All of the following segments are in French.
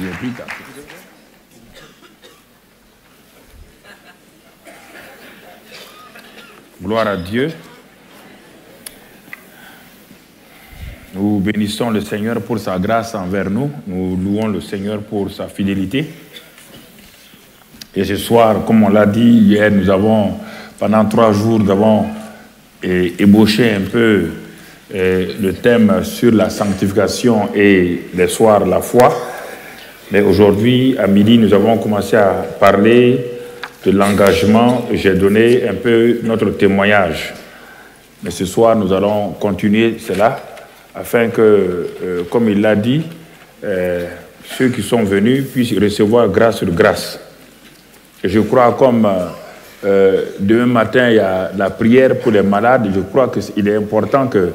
J'ai pris ta. Gloire à Dieu. Nous bénissons le Seigneur pour sa grâce envers nous. Nous louons le Seigneur pour sa fidélité. Et ce soir, comme on l'a dit hier, nous avons, pendant 3 jours, nous avons ébauché un peu le thème sur la sanctification et les soirs la foi. Mais aujourd'hui, à midi, nous avons commencé à parler de l'engagement. J'ai donné un peu notre témoignage. Mais ce soir, nous allons continuer cela afin que, comme il l'a dit, ceux qui sont venus puissent recevoir grâce sur grâce. Et je crois, comme demain matin, il y a la prière pour les malades, je crois qu'il est important que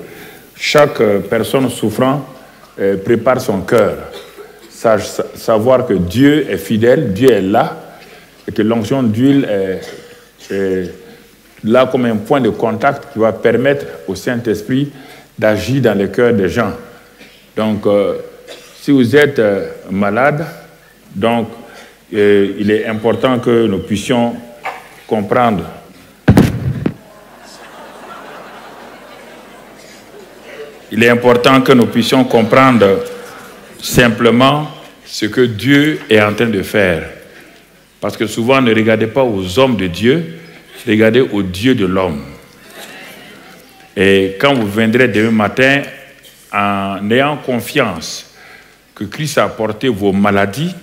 chaque personne souffrant prépare son cœur. Savoir que Dieu est fidèle, Dieu est là, et que l'onction d'huile est là comme un point de contact qui va permettre au Saint-Esprit d'agir dans le cœur des gens. Donc, si vous êtes malade, donc, il est important que nous puissions comprendre. Il est important que nous puissions comprendre simplement ce que Dieu est en train de faire. Parce que souvent, ne regardez pas aux hommes de Dieu, regardez au Dieu de l'homme. Et quand vous viendrez demain matin, en ayant confiance que Christ a porté vos maladies,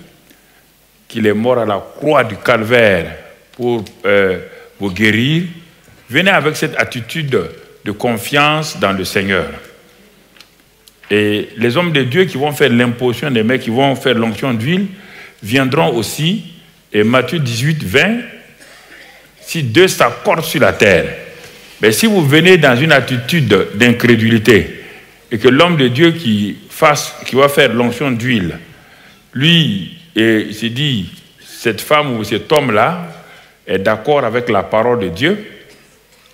qu'il est mort à la croix du calvaire pour vous guérir, venez avec cette attitude de confiance dans le Seigneur. Et les hommes de Dieu qui vont faire l'imposition des mains, qui vont faire l'onction d'huile, viendront aussi. Et Matthieu 18, 20, si 2 s'accordent sur la terre, mais si vous venez dans une attitude d'incrédulité, et que l'homme de Dieu qui va faire l'onction d'huile, lui, il se dit, cette femme ou cet homme-là est d'accord avec la parole de Dieu,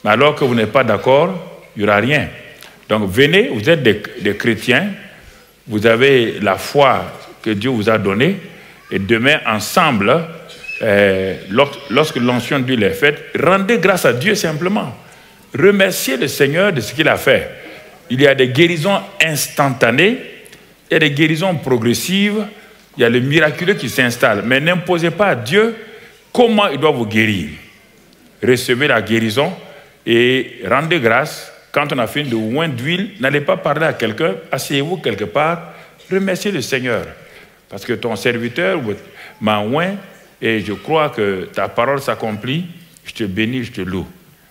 mais alors que vous n'êtes pas d'accord, il n'y aura rien. Donc venez, vous êtes des chrétiens, vous avez la foi que Dieu vous a donnée, et demain, ensemble, lorsque l'onction d'huile est faite, rendez grâce à Dieu simplement. Remerciez le Seigneur de ce qu'il a fait. Il y a des guérisons instantanées, il y a des guérisons progressives, il y a le miraculeux qui s'installe. Mais n'imposez pas à Dieu comment il doit vous guérir. Recevez la guérison et rendez grâce. Quand on a fini de oint d'huile, n'allez pas parler à quelqu'un, asseyez-vous quelque part, remerciez le Seigneur. Parce que ton serviteur m'a oint et je crois que ta parole s'accomplit, je te bénis, je te loue.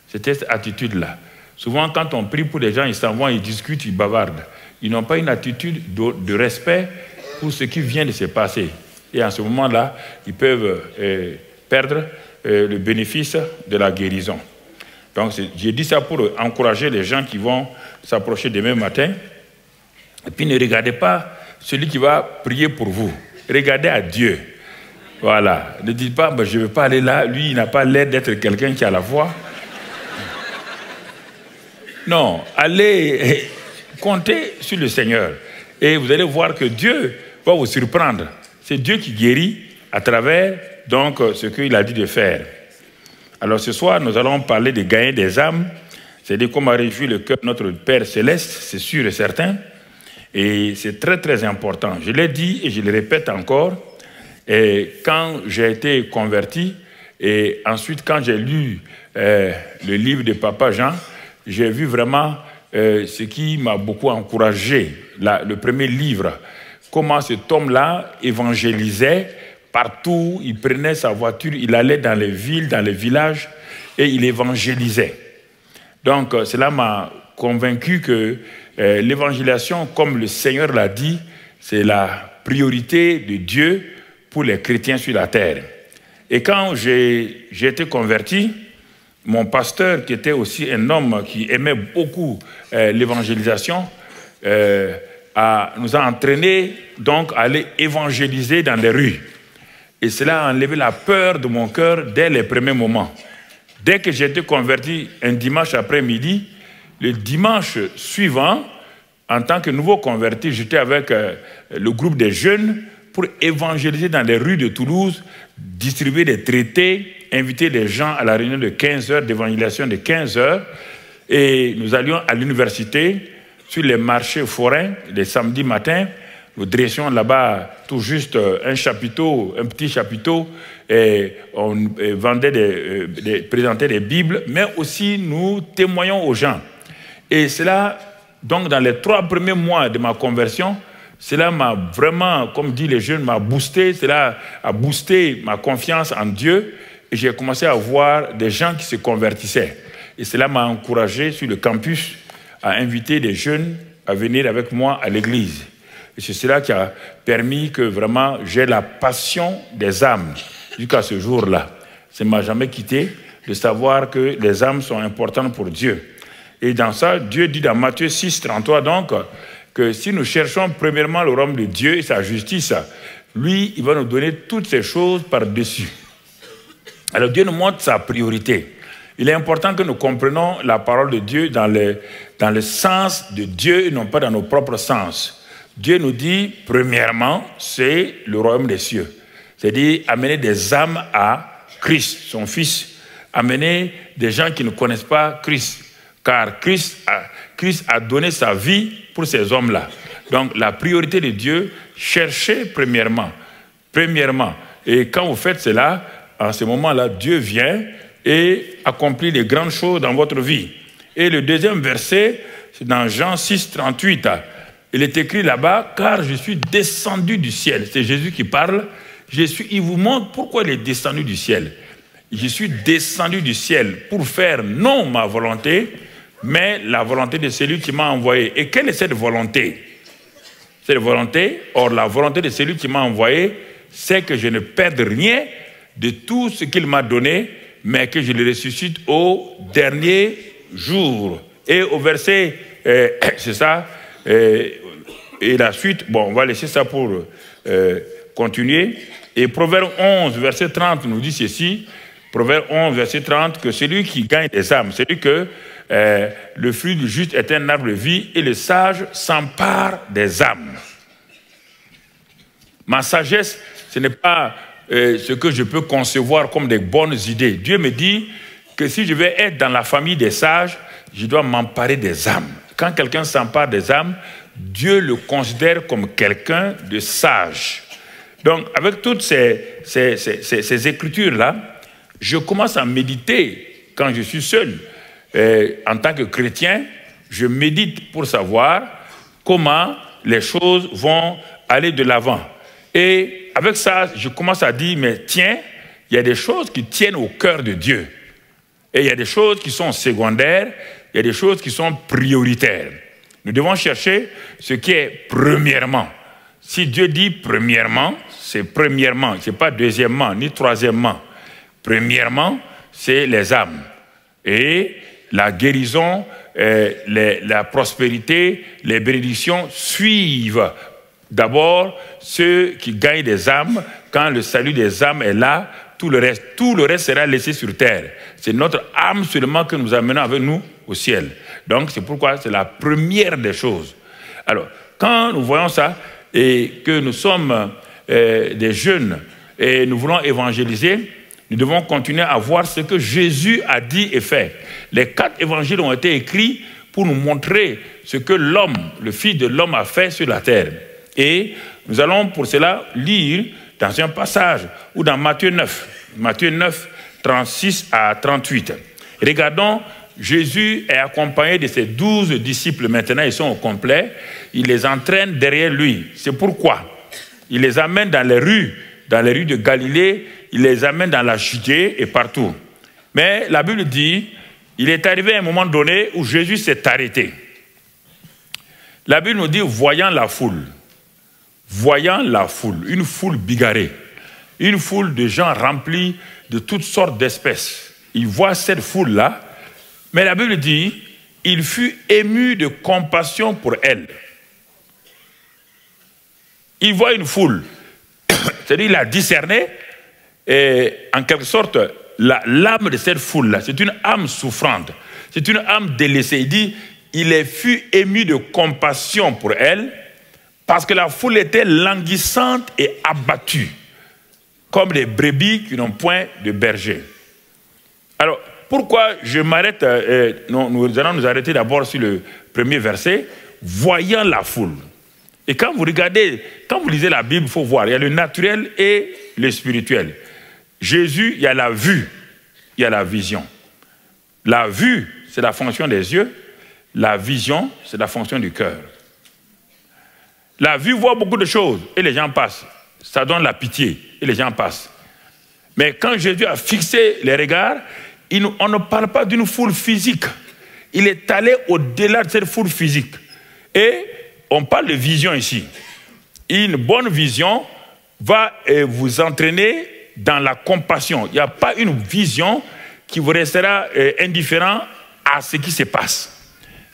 C'était cette attitude-là. Souvent, quand on prie pour les gens, ils s'en vont, ils discutent, ils bavardent. Ils n'ont pas une attitude de respect pour ce qui vient de se passer. Et en ce moment-là, ils peuvent perdre le bénéfice de la guérison. Donc, j'ai dit ça pour encourager les gens qui vont s'approcher demain matin. Et puis, ne regardez pas celui qui va prier pour vous. Regardez à Dieu. Voilà. Ne dites pas, je ne veux pas aller là. Lui, il n'a pas l'air d'être quelqu'un qui a la foi. Non, allez comptez sur le Seigneur. Et vous allez voir que Dieu va vous surprendre. C'est Dieu qui guérit à travers donc ce qu'il a dit de faire. Alors ce soir, nous allons parler de gagner des âmes. C'est-à-dire comment réjouir le cœur de notre Père Céleste, c'est sûr et certain. Et c'est très très important. Je l'ai dit et je le répète encore. Et quand j'ai été converti, et ensuite quand j'ai lu le livre de Papa Jean, j'ai vu vraiment ce qui m'a beaucoup encouragé. Le premier livre, comment cet homme-là évangélisait partout, il prenait sa voiture, il allait dans les villes, dans les villages, et il évangélisait. Donc cela m'a convaincu que l'évangélisation, comme le Seigneur l'a dit, c'est la priorité de Dieu pour les chrétiens sur la terre. Et quand j'ai été converti, mon pasteur, qui était aussi un homme qui aimait beaucoup l'évangélisation, nous a entraînés donc à aller évangéliser dans les rues. Et cela a enlevé la peur de mon cœur dès les premiers moments. Dès que j'ai été converti un dimanche après-midi, le dimanche suivant, en tant que nouveau converti, j'étais avec le groupe des jeunes pour évangéliser dans les rues de Toulouse, distribuer des traités, inviter les gens à la réunion de 15 heures, d'évangélisation de 15 heures. Et nous allions à l'université, sur les marchés forains, les samedis matins. Nous dressions là-bas tout juste un chapiteau, un petit chapiteau, et on présentait des Bibles, mais aussi nous témoignons aux gens. Et cela, donc dans les 3 premiers mois de ma conversion, cela m'a vraiment, comme disent les jeunes, m'a boosté, cela a boosté ma confiance en Dieu, et j'ai commencé à voir des gens qui se convertissaient. Et cela m'a encouragé sur le campus à inviter des jeunes à venir avec moi à l'église. Et c'est cela qui a permis que vraiment j'ai la passion des âmes jusqu'à ce jour-là. Ça ne m'a jamais quitté de savoir que les âmes sont importantes pour Dieu. Et dans ça, Dieu dit dans Matthieu 6, 33 donc, que si nous cherchons premièrement le royaume de Dieu et sa justice, lui, il va nous donner toutes ces choses par-dessus. Alors Dieu nous montre sa priorité. Il est important que nous comprenions la parole de Dieu dans le sens de Dieu et non pas dans nos propres sens. Dieu nous dit, premièrement, c'est le royaume des cieux. C'est-à-dire amener des âmes à Christ, son Fils. Amener des gens qui ne connaissent pas Christ. Car Christ a donné sa vie pour ces hommes-là. Donc la priorité de Dieu, cherchez premièrement. Premièrement. Et quand vous faites cela, en ce moment-là, Dieu vient et accomplit les grandes choses dans votre vie. Et le deuxième verset, c'est dans Jean 6, 38. Il est écrit là-bas, car je suis descendu du ciel. C'est Jésus qui parle. Il vous montre pourquoi il est descendu du ciel. Je suis descendu du ciel pour faire non ma volonté, mais la volonté de celui qui m'a envoyé. Et quelle est cette volonté? Cette volonté, or la volonté de celui qui m'a envoyé, c'est que je ne perde rien de tout ce qu'il m'a donné, mais que je le ressuscite au dernier jour. Et au verset, c'est ça, et la suite, bon, on va laisser ça pour continuer. Et Proverbe 11, verset 30 nous dit ceci, Proverbe 11, verset 30, que celui qui gagne des âmes, celui que le fruit du juste est un arbre de vie et le sage s'empare des âmes. Ma sagesse, ce n'est pas ce que je peux concevoir comme des bonnes idées. Dieu me dit que si je vais être dans la famille des sages, je dois m'emparer des âmes. Quand quelqu'un s'empare des âmes, Dieu le considère comme quelqu'un de sage. Donc, avec toutes ces écritures-là, je commence à méditer quand je suis seul. En tant que chrétien, je médite pour savoir comment les choses vont aller de l'avant. Et avec ça, je commence à dire, mais tiens, il y a des choses qui tiennent au cœur de Dieu. Et il y a des choses qui sont secondaires, il y a des choses qui sont prioritaires. Nous devons chercher ce qui est premièrement. Si Dieu dit premièrement, c'est premièrement, ce n'est pas deuxièmement, ni troisièmement. Premièrement, c'est les âmes. Et la guérison, la prospérité, les bénédictions suivent d'abord ceux qui gagnent des âmes. Quand le salut des âmes est là, tout le reste sera laissé sur terre. C'est notre âme seulement que nous amenons avec nous au ciel. Donc c'est pourquoi c'est la première des choses. Alors, quand nous voyons ça et que nous sommes des jeunes et nous voulons évangéliser, nous devons continuer à voir ce que Jésus a dit et fait. Les 4 évangiles ont été écrits pour nous montrer ce que l'homme, le Fils de l'homme a fait sur la terre. Et nous allons pour cela lire dans un passage ou dans Matthieu 9, 36 à 38. Regardons, Jésus est accompagné de ses 12 disciples. Maintenant, ils sont au complet. Il les entraîne derrière lui. C'est pourquoi il les amène dans les rues de Galilée. Il les amène dans la Judée et partout. Mais la Bible dit, il est arrivé à un moment donné où Jésus s'est arrêté. La Bible nous dit, voyant la foule, une foule bigarrée, une foule de gens remplis de toutes sortes d'espèces. Il voit cette foule-là, mais la Bible dit, il fut ému de compassion pour elle. Il voit une foule, c'est-à-dire il a discerné, et en quelque sorte, l'âme de cette foule-là, c'est une âme souffrante, c'est une âme délaissée. Il dit, il fut ému de compassion pour elle, Parce que la foule était languissante et abattue, comme des brebis qui n'ont point de berger. Alors, pourquoi je m'arrête, nous allons nous arrêter d'abord sur le premier verset, voyant la foule. Et quand vous regardez, quand vous lisez la Bible, il faut voir, il y a le naturel et le spirituel. Jésus, il y a la vue, il y a la vision. La vue, c'est la fonction des yeux. La vision, c'est la fonction du cœur. La vue voit beaucoup de choses et les gens passent. Ça donne la pitié et les gens passent. Mais quand Jésus a fixé les regards, on ne parle pas d'une foule physique. Il est allé au-delà de cette foule physique. Et on parle de vision ici. Une bonne vision va vous entraîner dans la compassion. Il n'y a pas une vision qui vous restera indifférent à ce qui se passe.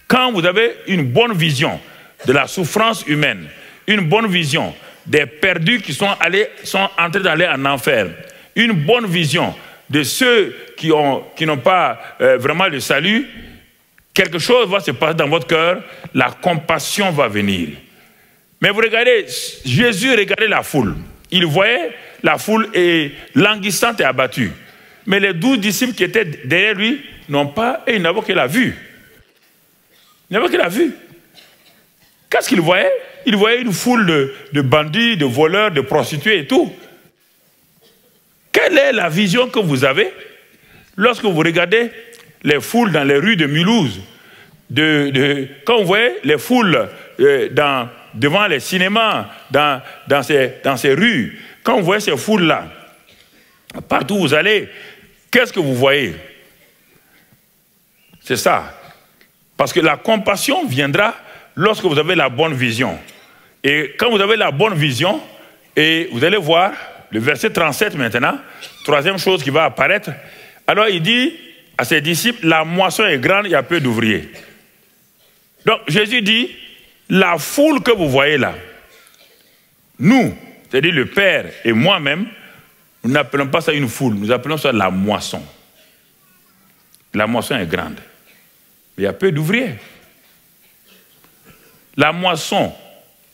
Quand vous avez une bonne vision de la souffrance humaine, une bonne vision des perdus qui sont en train d'aller en enfer, une bonne vision de ceux qui n'ont pas vraiment le salut, quelque chose va se passer dans votre cœur, la compassion va venir. Mais vous regardez, Jésus regardait la foule. Il voyait la foule languissante et abattue. Mais les 12 disciples qui étaient derrière lui n'ont pas, et ils n'avaient que la vue. Ils n'avaient que la vue. Qu'est-ce qu'ils voyaient? Ils voyaient une foule de bandits, de voleurs, de prostituées et tout. Quelle est la vision que vous avez lorsque vous regardez les foules dans les rues de Mulhouse, quand vous voyez les foules devant les cinémas, dans ces rues, quand vous voyez ces foules-là, partout où vous allez, qu'est-ce que vous voyez? C'est ça. Parce que la compassion viendra lorsque vous avez la bonne vision. Et quand vous avez la bonne vision, et vous allez voir, le verset 37 maintenant, troisième chose qui va apparaître, alors il dit à ses disciples, la moisson est grande, il y a peu d'ouvriers. Donc Jésus dit, la foule que vous voyez là, nous, c'est-à-dire le Père et moi-même, nous n'appelons pas ça une foule, nous appelons ça la moisson. La moisson est grande, mais il y a peu d'ouvriers. La moisson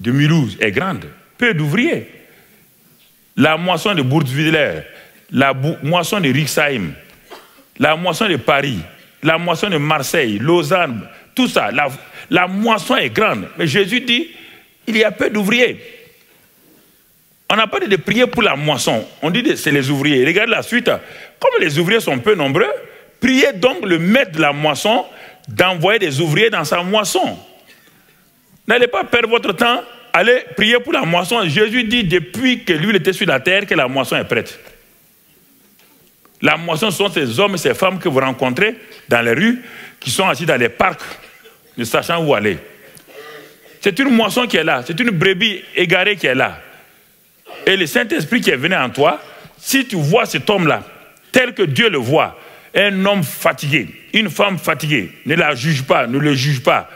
de Mulhouse est grande, peu d'ouvriers. La moisson de Bourg-Villers, la moisson de Rixheim, la moisson de Paris, la moisson de Marseille, Lausanne, tout ça, la moisson est grande. Mais Jésus dit, il y a peu d'ouvriers. On n'a pas dit de prier pour la moisson, on dit que c'est les ouvriers. Regardez la suite, comme les ouvriers sont peu nombreux, priez donc le maître de la moisson d'envoyer des ouvriers dans sa moisson. N'allez pas perdre votre temps, allez prier pour la moisson. Jésus dit depuis que l'huile était sur la terre que la moisson est prête. La moisson sont ces hommes et ces femmes que vous rencontrez dans les rues, qui sont assis dans les parcs, ne sachant où aller. C'est une moisson qui est là, c'est une brebis égarée qui est là. Et le Saint-Esprit qui est venu en toi, si tu vois cet homme-là, tel que Dieu le voit, un homme fatigué, une femme fatiguée, ne la juge pas, ne le juge pas.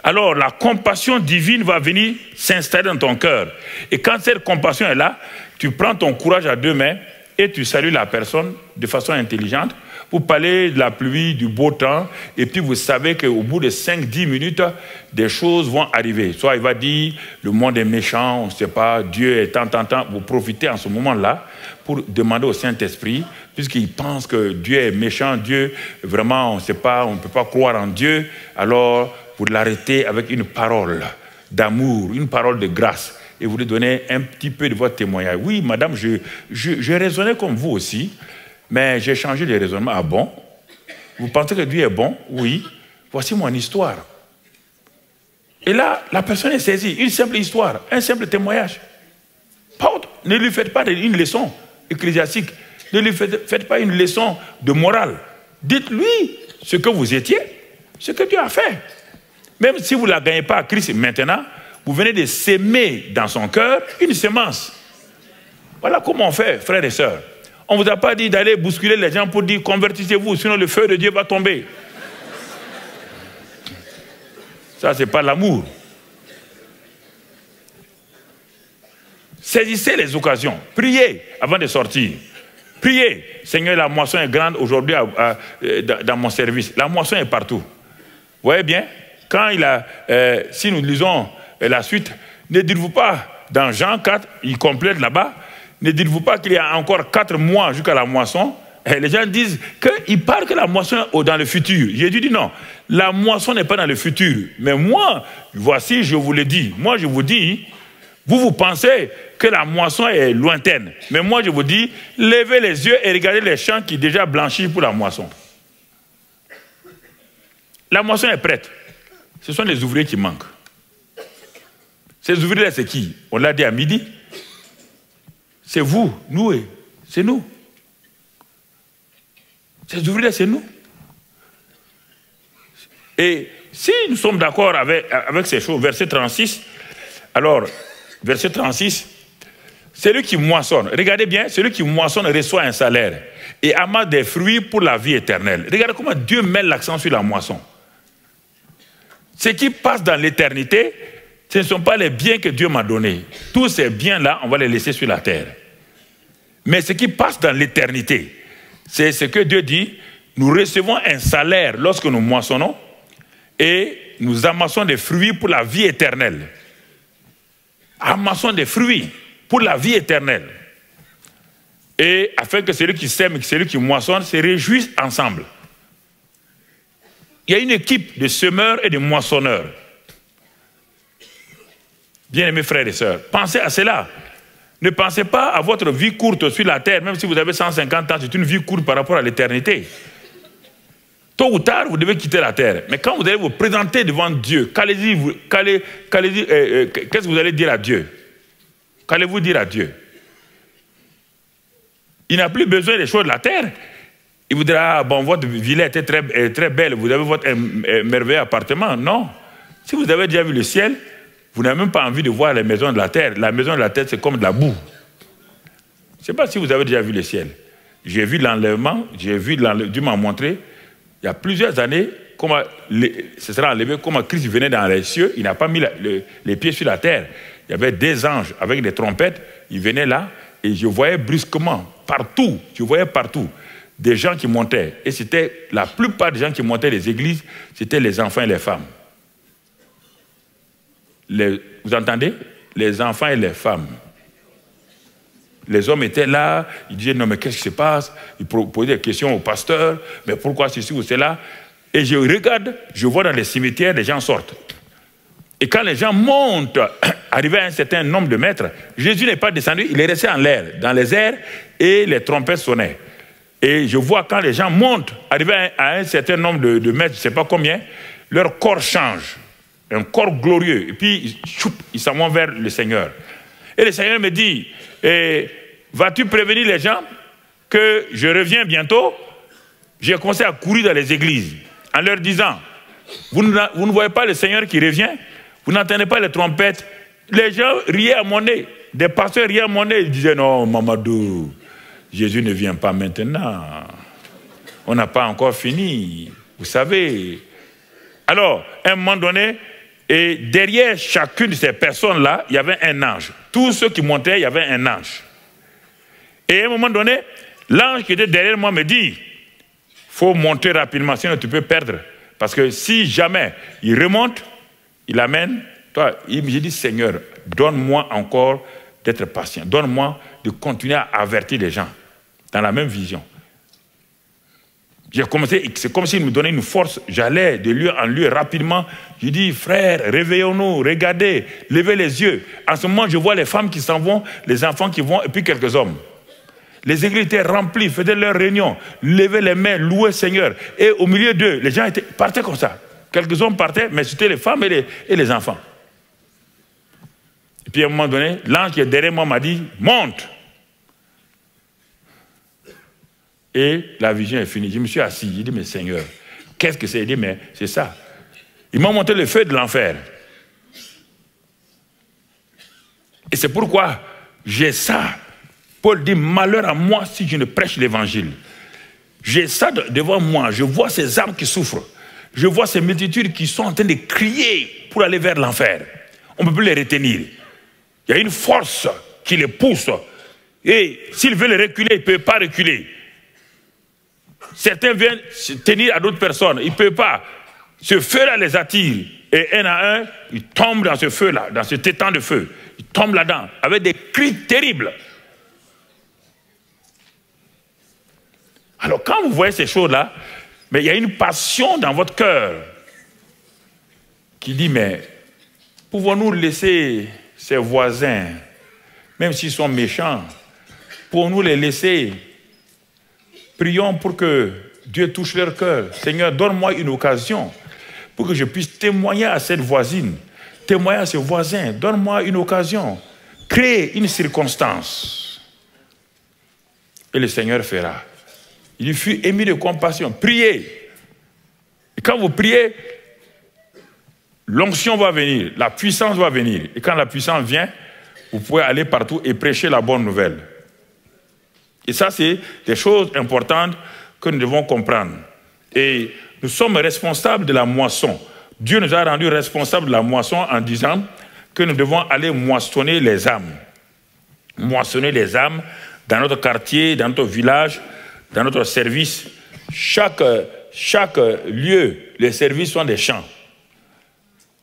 Alors la compassion divine va venir s'installer dans ton cœur. Et quand cette compassion est là, tu prends ton courage à deux mains et tu salues la personne de façon intelligente. Vous parlez de la pluie, du beau temps, et puis vous savez qu'au bout de 5-10 minutes, des choses vont arriver. Soit il va dire, le monde est méchant, on ne sait pas, Dieu est tant. Vous profitez en ce moment-là pour demander au Saint-Esprit, puisqu'il pense que Dieu est méchant, Dieu, vraiment, on ne sait pas, on ne peut pas croire en Dieu, alors vous l'arrêtez avec une parole d'amour, une parole de grâce, et vous lui donnez un petit peu de votre témoignage. Oui, madame, je raisonnais comme vous aussi, mais j'ai changé de raisonnement. Ah bon? Vous pensez que Dieu est bon? Oui. Voici mon histoire. Et là, la personne est saisie. Une simple histoire, un simple témoignage. Pas autre. Ne lui faites pas une leçon ecclésiastique. Ne lui faites pas une leçon de morale. Dites-lui ce que vous étiez, ce que Dieu a fait. Même si vous ne la gagnez pas à Christ maintenant, vous venez de s'aimer dans son cœur une semence. Voilà comment on fait, frères et sœurs. On ne vous a pas dit d'aller bousculer les gens pour dire convertissez-vous, sinon le feu de Dieu va tomber. Ça, ce n'est pas l'amour. Saisissez les occasions. Priez avant de sortir. Priez. Seigneur, la moisson est grande aujourd'hui dans mon service. La moisson est partout. Vous voyez bien? Quand si nous lisons la suite, Ne dites-vous pas, dans Jean 4, il complète là-bas, ne dites-vous pas qu'il y a encore 4 mois jusqu'à la moisson? Et les gens disent qu'il parle que la moisson est dans le futur. Jésus dit non, la moisson n'est pas dans le futur. Mais moi, voici, je vous le dis. Moi, je vous dis, vous pensez que la moisson est lointaine. Mais moi, je vous dis, levez les yeux et regardez les champs qui déjà blanchissent pour la moisson. La moisson est prête. Ce sont les ouvriers qui manquent. Ces ouvriers-là, c'est qui? On l'a dit à midi. C'est vous, nous, c'est nous. Ces ouvriers, c'est nous. Et si nous sommes d'accord avec ces choses, verset 36, alors, verset 36, celui qui moissonne, regardez bien, celui qui moissonne reçoit un salaire et amasse des fruits pour la vie éternelle. Regardez comment Dieu met l'accent sur la moisson. Ce qui passe dans l'éternité, ce ne sont pas les biens que Dieu m'a donnés. Tous ces biens-là, on va les laisser sur la terre. Mais ce qui passe dans l'éternité, c'est ce que Dieu dit, nous recevons un salaire lorsque nous moissonnons et nous amassons des fruits pour la vie éternelle. Amassons des fruits pour la vie éternelle. Et afin que celui qui sème et celui qui moissonne se réjouissent ensemble. Il y a une équipe de semeurs et de moissonneurs. Bien-aimés frères et sœurs, pensez à cela. Ne pensez pas à votre vie courte sur la terre, même si vous avez 150 ans, c'est une vie courte par rapport à l'éternité. Tôt ou tard, vous devez quitter la terre. Mais quand vous allez vous présenter devant Dieu, qu'est-ce que vous allez dire à Dieu? Qu'allez-vous dire à Dieu? Il n'a plus besoin des choses de la terre. Il vous dira, ah, bon, votre villa était très belle, vous avez votre merveilleux appartement. Non. Si vous avez déjà vu le ciel, vous n'avez même pas envie de voir les maisons de la terre. La maison de la terre, c'est comme de la boue. Je ne sais pas si vous avez déjà vu le ciel. J'ai vu l'enlèvement, Dieu m'a montré, il y a plusieurs années, comment ce sera enlevé, comment Christ venait dans les cieux, il n'a pas mis les pieds sur la terre. Il y avait des anges avec des trompettes, ils venaient là, et je voyais brusquement, partout, des gens qui montaient. Et c'était la plupart des gens qui montaient des églises, c'était les enfants et les femmes. Vous entendez? Les enfants et les femmes. Les hommes étaient là, ils disaient, non mais qu'est-ce qui se passe? Ils posaient des questions au pasteur, mais pourquoi ceci ou cela? Et je regarde, je vois dans les cimetières, les gens sortent. Et quand les gens montent, arrivés à un certain nombre de mètres, Jésus n'est pas descendu, il est resté en l'air, dans les airs, et les trompettes sonnaient. Et je vois quand les gens montent, arrivés à un certain nombre de mètres, je ne sais pas combien, leur corps change. Un corps glorieux. Et puis, ils s'en vont vers le Seigneur. Et le Seigneur me dit, vas-tu prévenir les gens que je reviens bientôt? J'ai commencé à courir dans les églises en leur disant, vous ne voyez pas le Seigneur qui revient? Vous n'entendez pas les trompettes? Les gens riaient à mon nez. Des pasteurs riaient à mon nez. Ils disaient, non, Mamadou, Jésus ne vient pas maintenant. On n'a pas encore fini. Vous savez. Alors, à un moment donné, et derrière chacune de ces personnes-là, il y avait un ange. Tous ceux qui montaient, il y avait un ange. Et à un moment donné, l'ange qui était derrière moi me dit, il faut monter rapidement, sinon tu peux perdre. Parce que si jamais il remonte, il amène, toi, j'ai dit, Seigneur, donne-moi encore d'être patient. Donne-moi de continuer à avertir les gens dans la même vision. J'ai commencé, c'est comme s'il me donnait une force. J'allais de lieu en lieu rapidement. Je dis, frère, réveillons-nous, regardez, levez les yeux. En ce moment, je vois les femmes qui s'en vont, les enfants qui vont, et puis quelques hommes. Les églises étaient remplies, faisaient leur réunion, levaient les mains, louaient le Seigneur. Et au milieu d'eux, les gens partaient comme ça. Quelques hommes partaient, mais c'était les femmes et les enfants. Et puis à un moment donné, l'ange qui est derrière moi m'a dit, monte. Et la vision est finie. Je me suis assis. J'ai dit, mais Seigneur, qu'est-ce que c'est? Il dit, mais c'est ça. Il m'a montré le feu de l'enfer. Et c'est pourquoi j'ai ça. Paul dit, malheur à moi si je ne prêche l'évangile. J'ai ça devant moi. Je vois ces âmes qui souffrent. Je vois ces multitudes qui sont en train de crier pour aller vers l'enfer. On ne peut plus les retenir. Il y a une force qui les pousse. Et s'ils veulent reculer, ils ne peuvent pas reculer. Certains viennent se tenir à d'autres personnes. Ils ne peuvent pas. Ce feu-là les attire. Et un à un, ils tombent dans ce feu-là, dans ce étang de feu. Ils tombent là-dedans, avec des cris terribles. Alors quand vous voyez ces choses-là, mais il y a une passion dans votre cœur qui dit, mais pouvons-nous laisser ces voisins, même s'ils sont méchants, pouvons-nous les laisser? Prions pour que Dieu touche leur cœur. Seigneur, donne-moi une occasion pour que je puisse témoigner à cette voisine, témoigner à ce voisin. Donne-moi une occasion. Crée une circonstance. Et le Seigneur fera. Il fut ému de compassion. Priez. Et quand vous priez, l'onction va venir, la puissance va venir. Et quand la puissance vient, vous pouvez aller partout et prêcher la bonne nouvelle. Et ça, c'est des choses importantes que nous devons comprendre. Et nous sommes responsables de la moisson. Dieu nous a rendus responsables de la moisson en disant que nous devons aller moissonner les âmes. Moissonner les âmes dans notre quartier, dans notre village, dans notre service. Chaque lieu, les services sont des champs.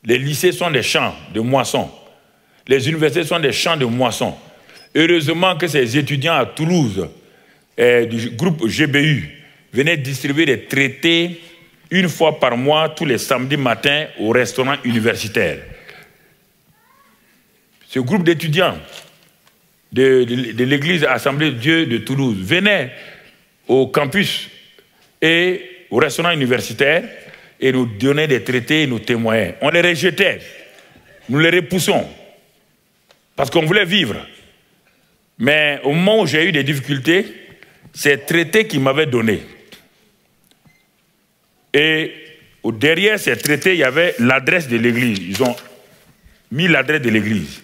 Les lycées sont des champs de moisson. Les universités sont des champs de moisson. Heureusement que ces étudiants à Toulouse, du groupe GBU, venaient distribuer des traités une fois par mois, tous les samedis matins, au restaurant universitaire. Ce groupe d'étudiants de l'église Assemblée de Dieu de Toulouse venait au campus et au restaurant universitaire et nous donnait des traités et nous témoignait. On les rejetait, nous les repoussons, parce qu'on voulait vivre. Mais au moment où j'ai eu des difficultés, c'est traités qu'ils m'avaient donné. Et derrière ces traités, il y avait l'adresse de l'église. Ils ont mis l'adresse de l'église.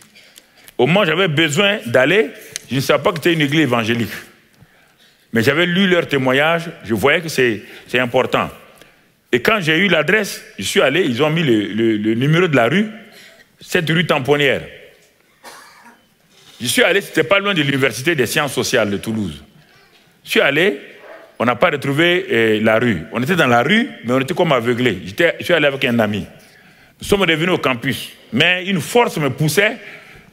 Au moment où j'avais besoin d'aller, je ne savais pas que c'était une église évangélique. Mais j'avais lu leur témoignage, je voyais que c'est important. Et quand j'ai eu l'adresse, je suis allé, ils ont mis le numéro de la rue, cette rue Tamponnière. Je suis allé, c'était pas loin de l'université des sciences sociales de Toulouse. Je suis allé, on n'a pas retrouvé la rue. On était dans la rue, mais on était comme aveuglés. Je suis allé avec un ami. Nous sommes revenus au campus. Mais une force me poussait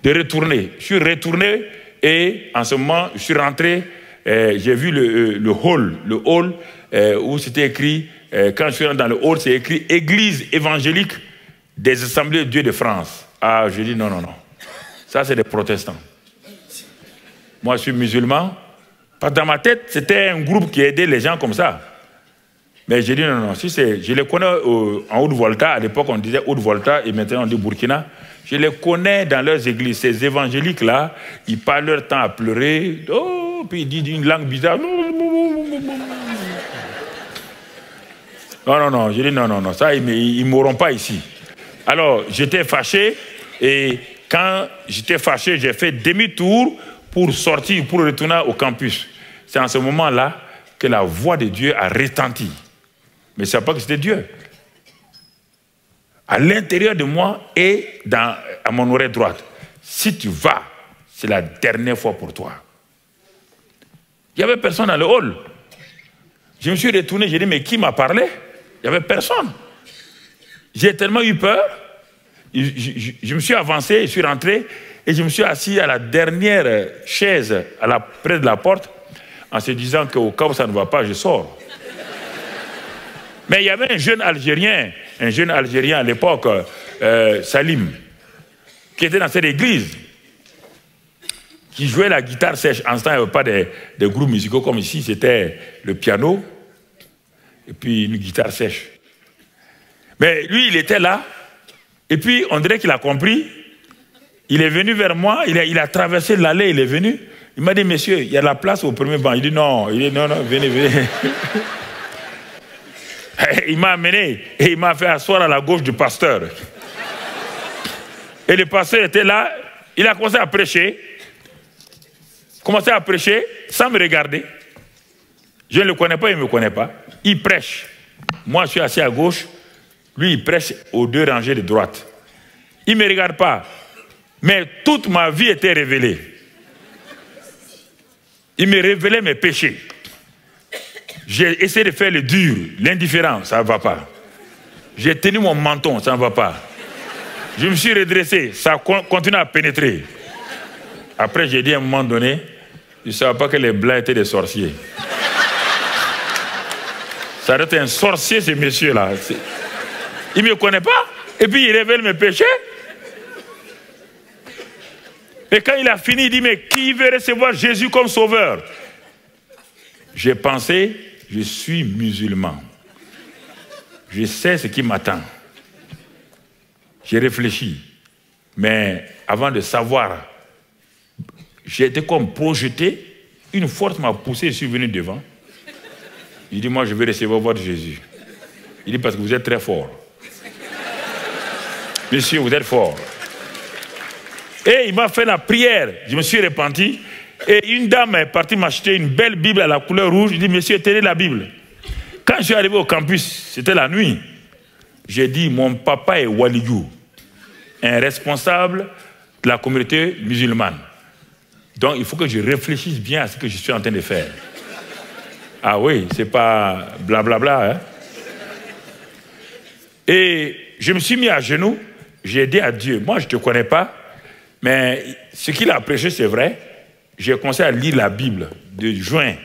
de retourner. Je suis retourné et en ce moment, je suis rentré, j'ai vu le hall où c'était écrit, quand je suis rentré dans le hall, c'est écrit « Église évangélique des Assemblées de Dieu de France ». Ah, je dis non, non, non. Ça, c'est des protestants. Moi, je suis musulman. Parce que dans ma tête, c'était un groupe qui aidait les gens comme ça. Mais j'ai dit non, non, si je les connais en Haute-Volta. À l'époque, on disait Haute-Volta et maintenant on dit Burkina. Je les connais dans leurs églises. Ces évangéliques-là, ils passent leur temps à pleurer. Oh, puis ils disent une langue bizarre. Non, non, non. J'ai dit non, non, non. Ça, ils ne mourront pas ici. Alors, j'étais fâché. Et quand j'étais fâché, j'ai fait demi-tour pour sortir, pour retourner au campus. C'est en ce moment-là que la voix de Dieu a retenti. Mais je ne savais pas que c'était Dieu. À l'intérieur de moi et à mon oreille droite. Si tu vas, c'est la dernière fois pour toi. Il n'y avait personne dans le hall. Je me suis retourné, j'ai dit, mais qui m'a parlé? Il n'y avait personne. J'ai tellement eu peur. Je me suis avancé, je suis rentré et je me suis assis à la dernière chaise près de la porte en se disant qu'au cas où ça ne va pas, je sors. Mais il y avait un jeune Algérien à l'époque, Salim, qui était dans cette église, qui jouait la guitare sèche. En ce temps, il n'y avait pas des groupes musicaux comme ici, c'était le piano et puis une guitare sèche. Mais lui, il était là, et puis on dirait qu'il a compris. Il est venu vers moi, il a traversé l'allée, il est venu. Il m'a dit, monsieur, il y a la place au premier banc. Il dit, non, non, venez, venez. Il m'a amené et il m'a fait asseoir à la gauche du pasteur. Et le pasteur était là, il a commencé à prêcher. Sans me regarder. Je ne le connais pas, il ne me connaît pas. Il prêche. Moi, je suis assis à gauche. Lui, il prêche aux deux rangées de droite. Il ne me regarde pas. Mais toute ma vie était révélée. Il me révélait mes péchés. J'ai essayé de faire le dur, l'indifférent, ça ne va pas. J'ai tenu mon menton, ça ne va pas. Je me suis redressé, ça continue à pénétrer. Après, j'ai dit à un moment donné, je ne savais pas que les Blancs étaient des sorciers. Ça doit être un sorcier, ce monsieur-là. Il ne me connaît pas, et puis il révèle mes péchés. Et quand il a fini, il dit, mais qui veut recevoir Jésus comme sauveur? J'ai pensé, je suis musulman. Je sais ce qui m'attend. J'ai réfléchi. Mais avant de savoir, j'ai été comme projeté. Une force m'a poussé, je suis venu devant. Il dit, moi je vais recevoir votre Jésus. Il dit, parce que vous êtes très fort. Monsieur, vous êtes fort. Et il m'a fait la prière. Je me suis repenti. Et une dame est partie m'acheter une belle Bible à la couleur rouge. Je dis, monsieur, tenez la Bible. Quand je suis arrivé au campus, c'était la nuit. J'ai dit, mon papa est Waliyou, un responsable de la communauté musulmane. Donc, il faut que je réfléchisse bien à ce que je suis en train de faire. Ah oui, c'est pas blablabla. Hein? Et je me suis mis à genoux. J'ai dit à Dieu, moi, je ne te connais pas, mais ce qu'il a prêché, c'est vrai. J'ai commencé à lire la Bible de juin.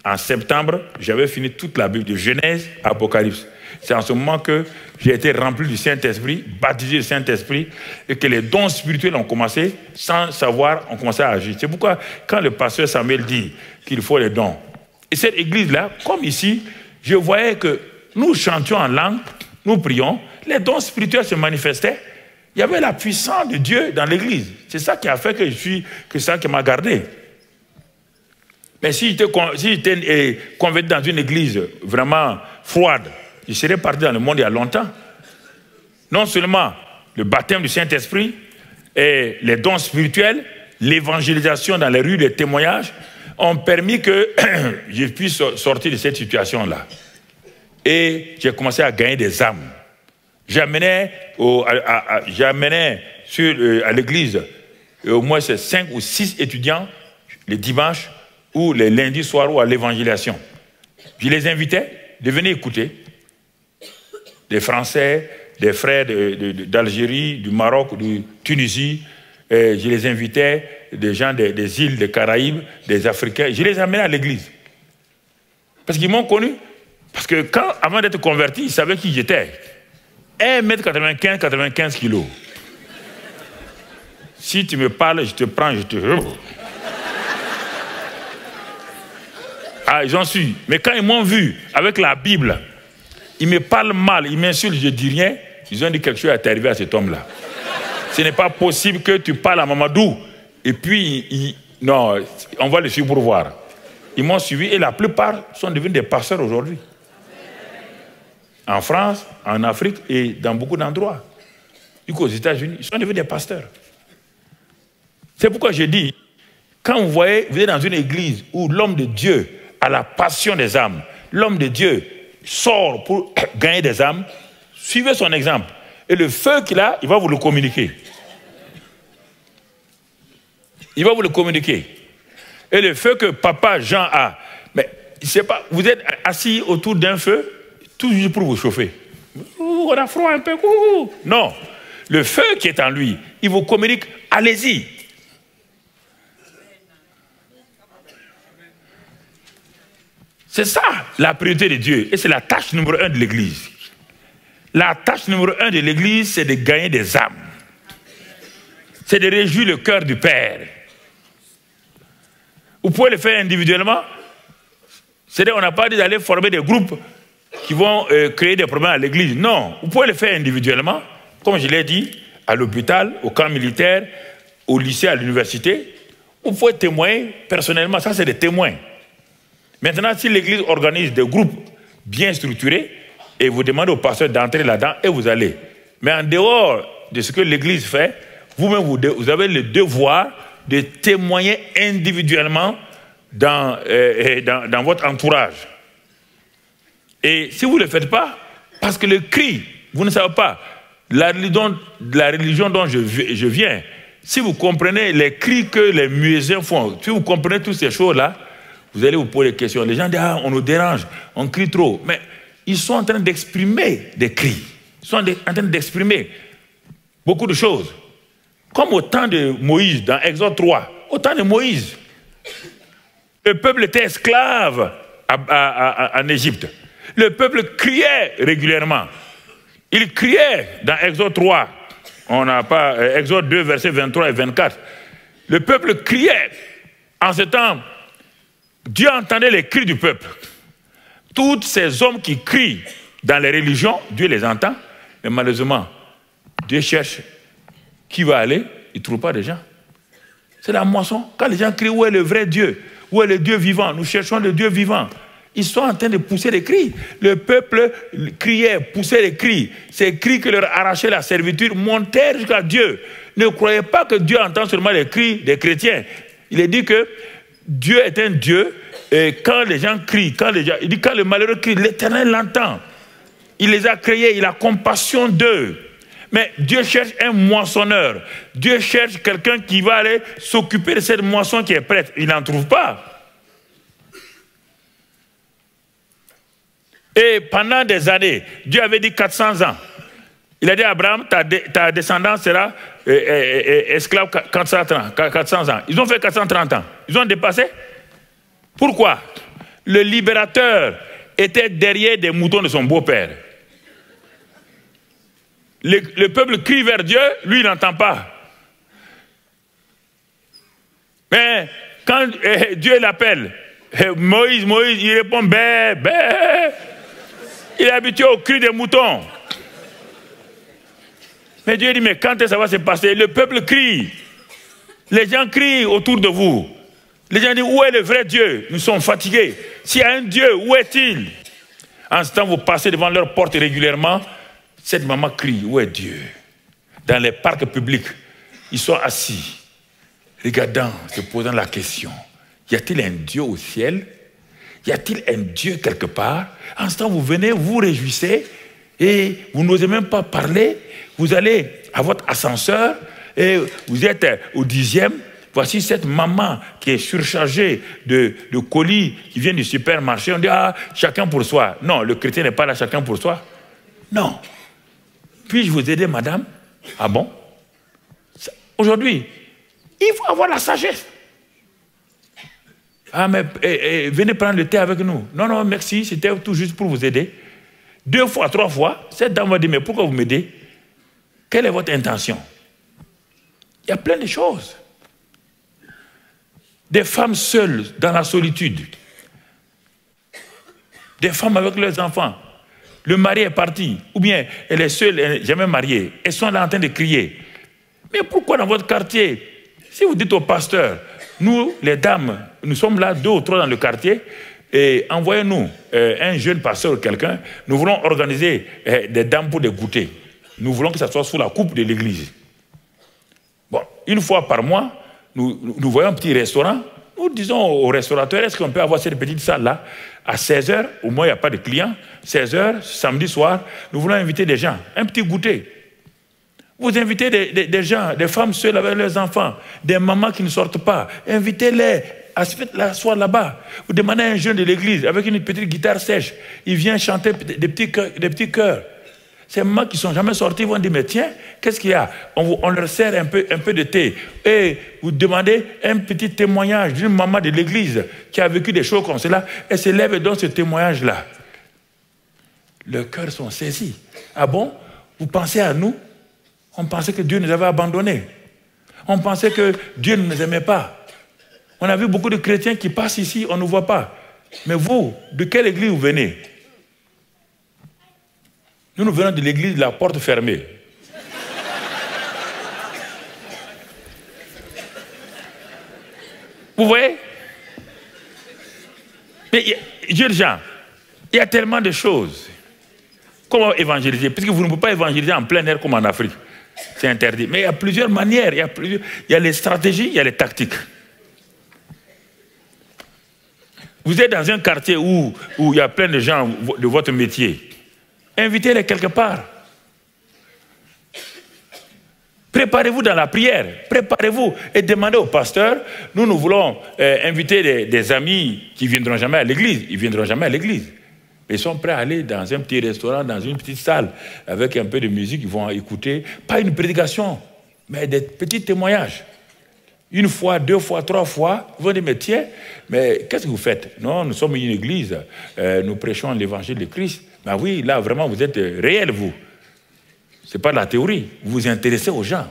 En septembre, j'avais fini toute la Bible, de Genèse à Apocalypse. C'est en ce moment que j'ai été rempli du Saint-Esprit, baptisé du Saint-Esprit, et que les dons spirituels ont commencé, sans savoir, ont commencé à agir. C'est pourquoi, quand le pasteur Samuel dit qu'il faut les dons, et cette église-là, comme ici, je voyais que nous chantions en langue, nous prions, les dons spirituels se manifestaient. Il y avait la puissance de Dieu dans l'église. C'est ça qui a fait que c'est ça qui m'a gardé. Mais si j'étais converti dans une église vraiment froide, je serais parti dans le monde il y a longtemps. Non seulement le baptême du Saint-Esprit et les dons spirituels, l'évangélisation dans les rues, les témoignages, ont permis que je puisse sortir de cette situation-là. Et j'ai commencé à gagner des âmes. J'amenais à l'église au moins 5 ou 6 étudiants les dimanches ou les lundis soirs ou à l'évangélisation. Je les invitais de venir écouter. Des Français, des frères d'Algérie, du Maroc, de Tunisie. Je les invitais, des gens des îles des Caraïbes, des Africains. Je les amenais à l'église. Parce qu'ils m'ont connu. Parce que avant d'être converti, ils savaient qui j'étais. 1m95, 95 kilos. Si tu me parles, je te prends, je te... Ah, ils ont su. Mais quand ils m'ont vu avec la Bible, ils me parlent mal, ils m'insultent, je ne dis rien. Ils ont dit quelque chose est arrivé à cet homme-là. Ce n'est pas possible que tu parles à Mamadou. Et puis, non, on va le suivre pour voir. Ils m'ont suivi et la plupart sont devenus des pasteurs aujourd'hui. En France, en Afrique et dans beaucoup d'endroits. Du coup, aux États-Unis, ils sont devenus des pasteurs. C'est pourquoi je dis, quand vous voyez, vous êtes dans une église où l'homme de Dieu a la passion des âmes, l'homme de Dieu sort pour gagner des âmes, suivez son exemple. Et le feu qu'il a, il va vous le communiquer. Il va vous le communiquer. Et le feu que papa Jean a, mais c'est pas, vous êtes assis autour d'un feu, toujours pour vous chauffer. On a froid un peu. Non. Le feu qui est en lui, il vous communique, allez-y. C'est ça la priorité de Dieu. Et c'est la tâche numéro 1 de l'Église. La tâche numéro 1 de l'Église, c'est de gagner des âmes. C'est de réjouir le cœur du Père. Vous pouvez le faire individuellement. C'est-à-dire, on n'a pas dit d'aller former des groupes qui vont créer des problèmes à l'église. Non, vous pouvez le faire individuellement, comme je l'ai dit, à l'hôpital, au camp militaire, au lycée, à l'université. Vous pouvez témoigner personnellement, ça c'est des témoins. Maintenant, si l'église organise des groupes bien structurés, et vous demandez au pasteur d'entrer là-dedans, et vous allez. Mais en dehors de ce que l'église fait, vous-même, vous avez le devoir de témoigner individuellement dans votre entourage. Et si vous ne le faites pas, parce que le cri, vous ne savez pas, la religion dont je viens, si vous comprenez les cris que les muezzins font, si vous comprenez toutes ces choses-là, vous allez vous poser des questions. Les gens disent, ah, on nous dérange, on crie trop. Mais ils sont en train d'exprimer des cris. Ils sont en train d'exprimer beaucoup de choses. Comme au temps de Moïse, dans Exode 3, au temps de Moïse, le peuple était esclave en Égypte. Le peuple criait régulièrement. Il criait dans Exode 3, on n'a pas Exode 2, versets 23 et 24. Le peuple criait. En ce temps, Dieu entendait les cris du peuple. Tous ces hommes qui crient dans les religions, Dieu les entend, mais malheureusement, Dieu cherche qui va aller, il ne trouve pas de gens. C'est la moisson. Quand les gens crient, où est le vrai Dieu? Où est le Dieu vivant? Nous cherchons le Dieu vivant. Ils sont en train de pousser des cris. Le peuple criait, poussait les cris. Ces cris qui leur arrachaient la servitude montèrent jusqu'à Dieu. Ne croyez pas que Dieu entend seulement les cris des chrétiens. Il est dit que Dieu est un Dieu, et quand les gens crient, il dit quand le malheureux crie, l'Éternel l'entend. Il les a créés, il a compassion d'eux. Mais Dieu cherche un moissonneur. Dieu cherche quelqu'un qui va aller s'occuper de cette moisson qui est prête. Il n'en trouve pas. Et pendant des années, Dieu avait dit 400 ans. Il a dit à Abraham, ta descendance sera esclave 400 ans. Ils ont fait 430 ans. Ils ont dépassé. Pourquoi? Le libérateur était derrière des moutons de son beau-père. Le peuple crie vers Dieu, lui il n'entend pas. Mais quand Dieu l'appelle, Moïse, il répond, bé, bé. Il est habitué au cri des moutons. Mais Dieu dit, mais quand ça va se passer? Le peuple crie. Les gens crient autour de vous. Les gens disent, où est le vrai Dieu? Nous sommes fatigués. S'il y a un Dieu, où est-il? En ce temps, vous passez devant leur porte régulièrement. Cette maman crie, où est Dieu? Dans les parcs publics, ils sont assis, regardant, se posant la question, y a-t-il un Dieu au ciel? Y a-t-il un Dieu quelque part? En ce temps, vous venez, vous vous réjouissez, et vous n'osez même pas parler. Vous allez à votre ascenseur, et vous êtes au 10e. Voici cette maman qui est surchargée de colis qui viennent du supermarché. On dit, ah, chacun pour soi. Non, le chrétien n'est pas là, chacun pour soi. Non. Puis-je vous aider, madame? Ah bon? Aujourd'hui, il faut avoir la sagesse. Ah, mais venez prendre le thé avec nous. Non, non, merci, c'était tout juste pour vous aider. 2 fois, 3 fois, cette dame va dire, mais pourquoi vous m'aidez? Quelle est votre intention? Il y a plein de choses. Des femmes seules dans la solitude. Des femmes avec leurs enfants. Le mari est parti, ou bien elle est seule, elle n'est jamais mariée. Elles sont là en train de crier. Mais pourquoi dans votre quartier? Si vous dites au pasteur, nous, les dames, nous sommes là 2 ou 3 dans le quartier, et envoyez-nous un jeune pasteur ou quelqu'un, nous voulons organiser des dames pour des goûters. Nous voulons que ça soit sous la coupe de l'église. Bon, une fois par mois, nous voyons un petit restaurant. Nous disons au restaurateur, est-ce qu'on peut avoir cette petite salle-là à 16h, au moins il n'y a pas de clients, 16h, samedi soir, nous voulons inviter des gens, un petit goûter. Vous invitez des gens, des femmes seules avec leurs enfants, des mamans qui ne sortent pas, invitez-les à s'asseoir là-bas. Vous demandez à un jeune de l'église avec une petite guitare sèche, il vient chanter des petits chœurs. Ces mamans qui ne sont jamais sorties vont dire, mais tiens, qu'est-ce qu'il y a? On leur sert un peu de thé. Et vous demandez un petit témoignage d'une maman de l'église qui a vécu des choses comme cela. Elle se lève et donne ce témoignage-là. Leurs cœurs sont saisis. Ah bon? Vous pensez à nous? On pensait que Dieu nous avait abandonnés. On pensait que Dieu ne nous aimait pas. On a vu beaucoup de chrétiens qui passent ici, on ne nous voit pas. Mais vous, de quelle église vous venez? Nous venons de l'église de la porte fermée. Vous voyez? Mais jeunes gens, il y a tellement de choses. Comment évangéliser? Puisque vous ne pouvez pas évangéliser en plein air comme en Afrique. C'est interdit. Mais il y a plusieurs manières. Il y a les stratégies, il y a les tactiques. Vous êtes dans un quartier où il y a plein de gens de votre métier. Invitez-les quelque part. Préparez-vous dans la prière. Préparez-vous et demandez au pasteur, nous voulons inviter des amis qui ne viendront jamais à l'église. Ils ne viendront jamais à l'église. Ils sont prêts à aller dans un petit restaurant, dans une petite salle, avec un peu de musique, ils vont écouter, pas une prédication, mais des petits témoignages. Une fois, deux fois, trois fois, ils vont dire, mais tiens, mais qu'est-ce que vous faites? Non, nous sommes une église, nous prêchons l'évangile de Christ. Ben oui, là, vraiment, vous êtes réel, vous. Ce n'est pas de la théorie, vous vous intéressez aux gens.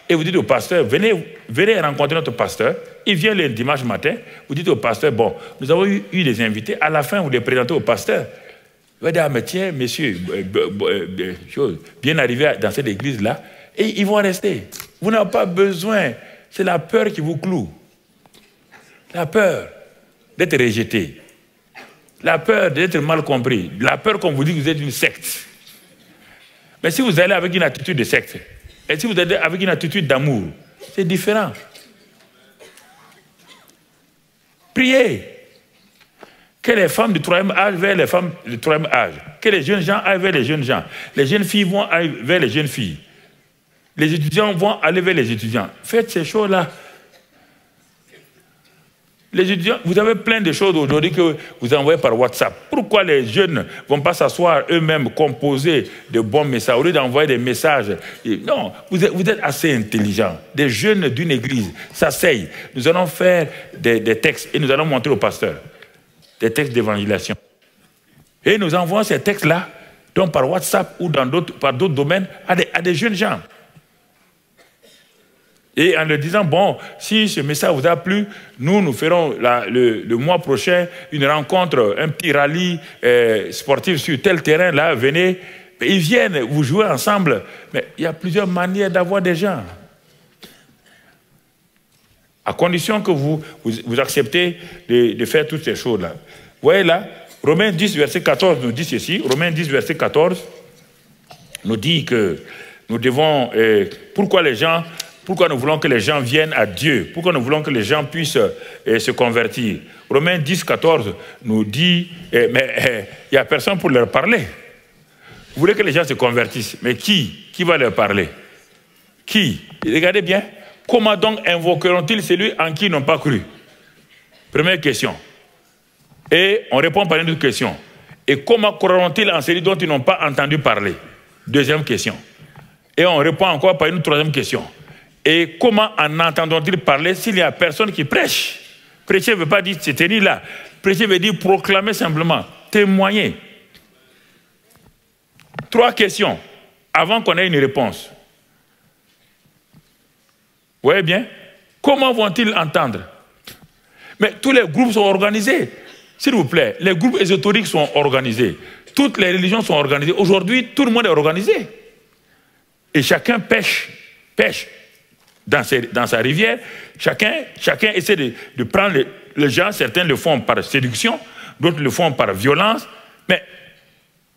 Et vous dites au pasteur, venez rencontrer notre pasteur. Il vient le dimanche matin. Vous dites au pasteur, bon, nous avons eu des invités. À la fin, vous les présentez au pasteur. Il va dire, ah, mais tiens, messieurs, bien arrivé dans cette église-là. Et ils vont rester. Vous n'avez pas besoin. C'est la peur qui vous cloue. La peur d'être rejeté. La peur d'être mal compris. La peur qu'on vous dit que vous êtes une secte. Mais si vous allez avec une attitude de secte, et si vous êtes avec une attitude d'amour, c'est différent. Priez. Que les femmes du troisième âge vers les femmes du troisième âge. Que les jeunes gens aillent vers les jeunes gens. Les jeunes filles vont aller vers les jeunes filles. Les étudiants vont aller vers les étudiants. Faites ces choses-là. Les étudiants, vous avez plein de choses aujourd'hui que vous envoyez par WhatsApp. Pourquoi les jeunes ne vont pas s'asseoir eux-mêmes, composer de bons messages, au lieu d'envoyer des messages? Non, vous êtes assez intelligents. Des jeunes d'une église s'asseyent. Nous allons faire des textes et nous allons montrer au pasteur. Des textes d'évangélisation. Et nous envoyons ces textes-là, donc par WhatsApp ou par d'autres domaines, à des jeunes gens. Et en leur disant, bon, si ce message vous a plu, nous ferons le mois prochain une rencontre, un petit rallye sportif sur tel terrain, là, venez. Ils viennent, vous jouez ensemble. Mais il y a plusieurs manières d'avoir des gens. À condition que vous acceptez de faire toutes ces choses-là. Vous voyez là, Romains 10, verset 14 nous dit ceci. Romains 10, verset 14 nous dit que nous devons... Pourquoi nous voulons que les gens viennent à Dieu? Pourquoi nous voulons que les gens puissent se convertir? Romains 10, 14 nous dit, mais il n'y a personne pour leur parler. Vous voulez que les gens se convertissent, mais qui va leur parler? Qui? Regardez bien, comment donc invoqueront-ils celui en qui ils n'ont pas cru? Première question. Et on répond par une autre question. Et comment croiront-ils en celui dont ils n'ont pas entendu parler? Deuxième question. Et on répond encore par une troisième question. Et comment en entendront-ils parler s'il n'y a personne qui prêche? Prêcher ne veut pas dire se tenir là. Prêcher veut dire proclamer simplement, témoigner. 3 questions avant qu'on ait une réponse. Vous voyez bien? Comment vont-ils entendre? Mais tous les groupes sont organisés. S'il vous plaît, les groupes ésotériques sont organisés. Toutes les religions sont organisées. Aujourd'hui, tout le monde est organisé. Et chacun pêche dans sa rivière. Chacun essaie de prendre les gens. Certains le font par séduction, d'autres le font par violence.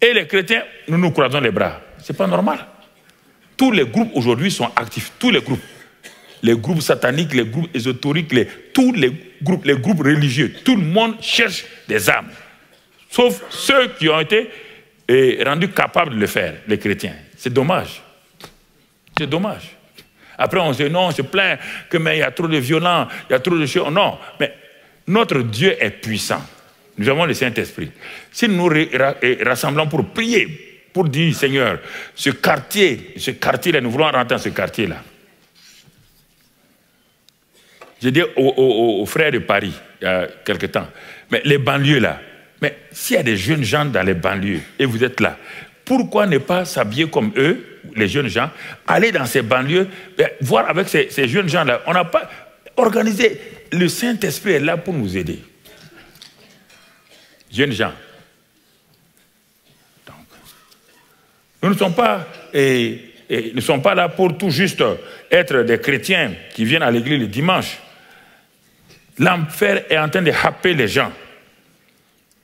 Et les chrétiens, nous nous croisons les bras. Ce n'est pas normal. Tous les groupes aujourd'hui sont actifs. Tous les groupes. Les groupes sataniques, les groupes ésotériques, tous les groupes religieux. Tout le monde cherche des âmes. Sauf ceux qui ont été rendus capables de le faire, les chrétiens. C'est dommage. C'est dommage. Après, on se dit, non, on se plaint que mais il y a trop de violence, il y a trop de choses. Non, mais notre Dieu est puissant. Nous avons le Saint-Esprit. Si nous rassemblons pour prier, pour dire, Seigneur, ce quartier-là, nous voulons rentrer dans ce quartier-là. J'ai dit aux frères de Paris, il y a quelque temps, mais les banlieues là, mais s'il y a des jeunes gens dans les banlieues et vous êtes là, pourquoi ne pas s'habiller comme eux, les jeunes gens, aller dans ces banlieues, voir avec ces jeunes gens-là? On n'a pas organisé. Le Saint-Esprit est là pour nous aider. Jeunes gens. Donc, nous ne sommes pas là pour tout juste être des chrétiens qui viennent à l'église le dimanche. L'enfer est en train de happer les gens.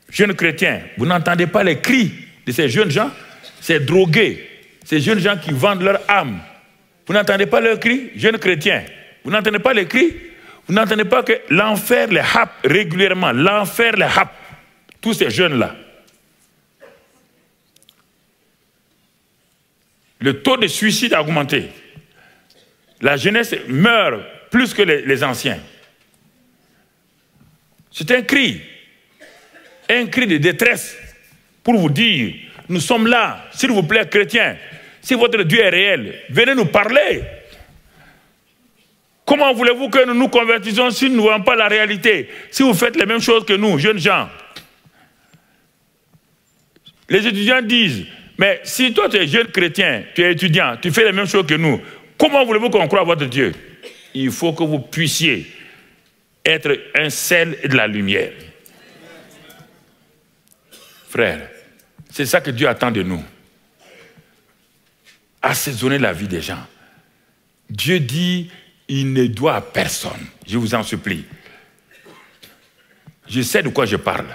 Jeunes chrétiens, vous n'entendez pas les cris de ces jeunes gens? Ces drogués, ces jeunes gens qui vendent leur âme. Vous n'entendez pas leurs cris, jeunes chrétiens? Vous n'entendez pas les cris? Vous n'entendez pas que l'enfer les happe régulièrement? L'enfer les happe, tous ces jeunes-là. Le taux de suicide a augmenté. La jeunesse meurt plus que les anciens. C'est un cri de détresse pour vous dire, nous sommes là, s'il vous plaît, chrétiens, si votre Dieu est réel, venez nous parler. Comment voulez-vous que nous nous convertissions si nous ne voyons pas la réalité? Si vous faites les mêmes choses que nous, jeunes gens. Les étudiants disent, mais si toi tu es jeune chrétien, tu es étudiant, tu fais les mêmes choses que nous, comment voulez-vous qu'on croie à votre Dieu? Il faut que vous puissiez être un sel et de la lumière. Frères, c'est ça que Dieu attend de nous. Assaisonner la vie des gens. Dieu dit, il ne doit à personne. Je vous en supplie. Je sais de quoi je parle.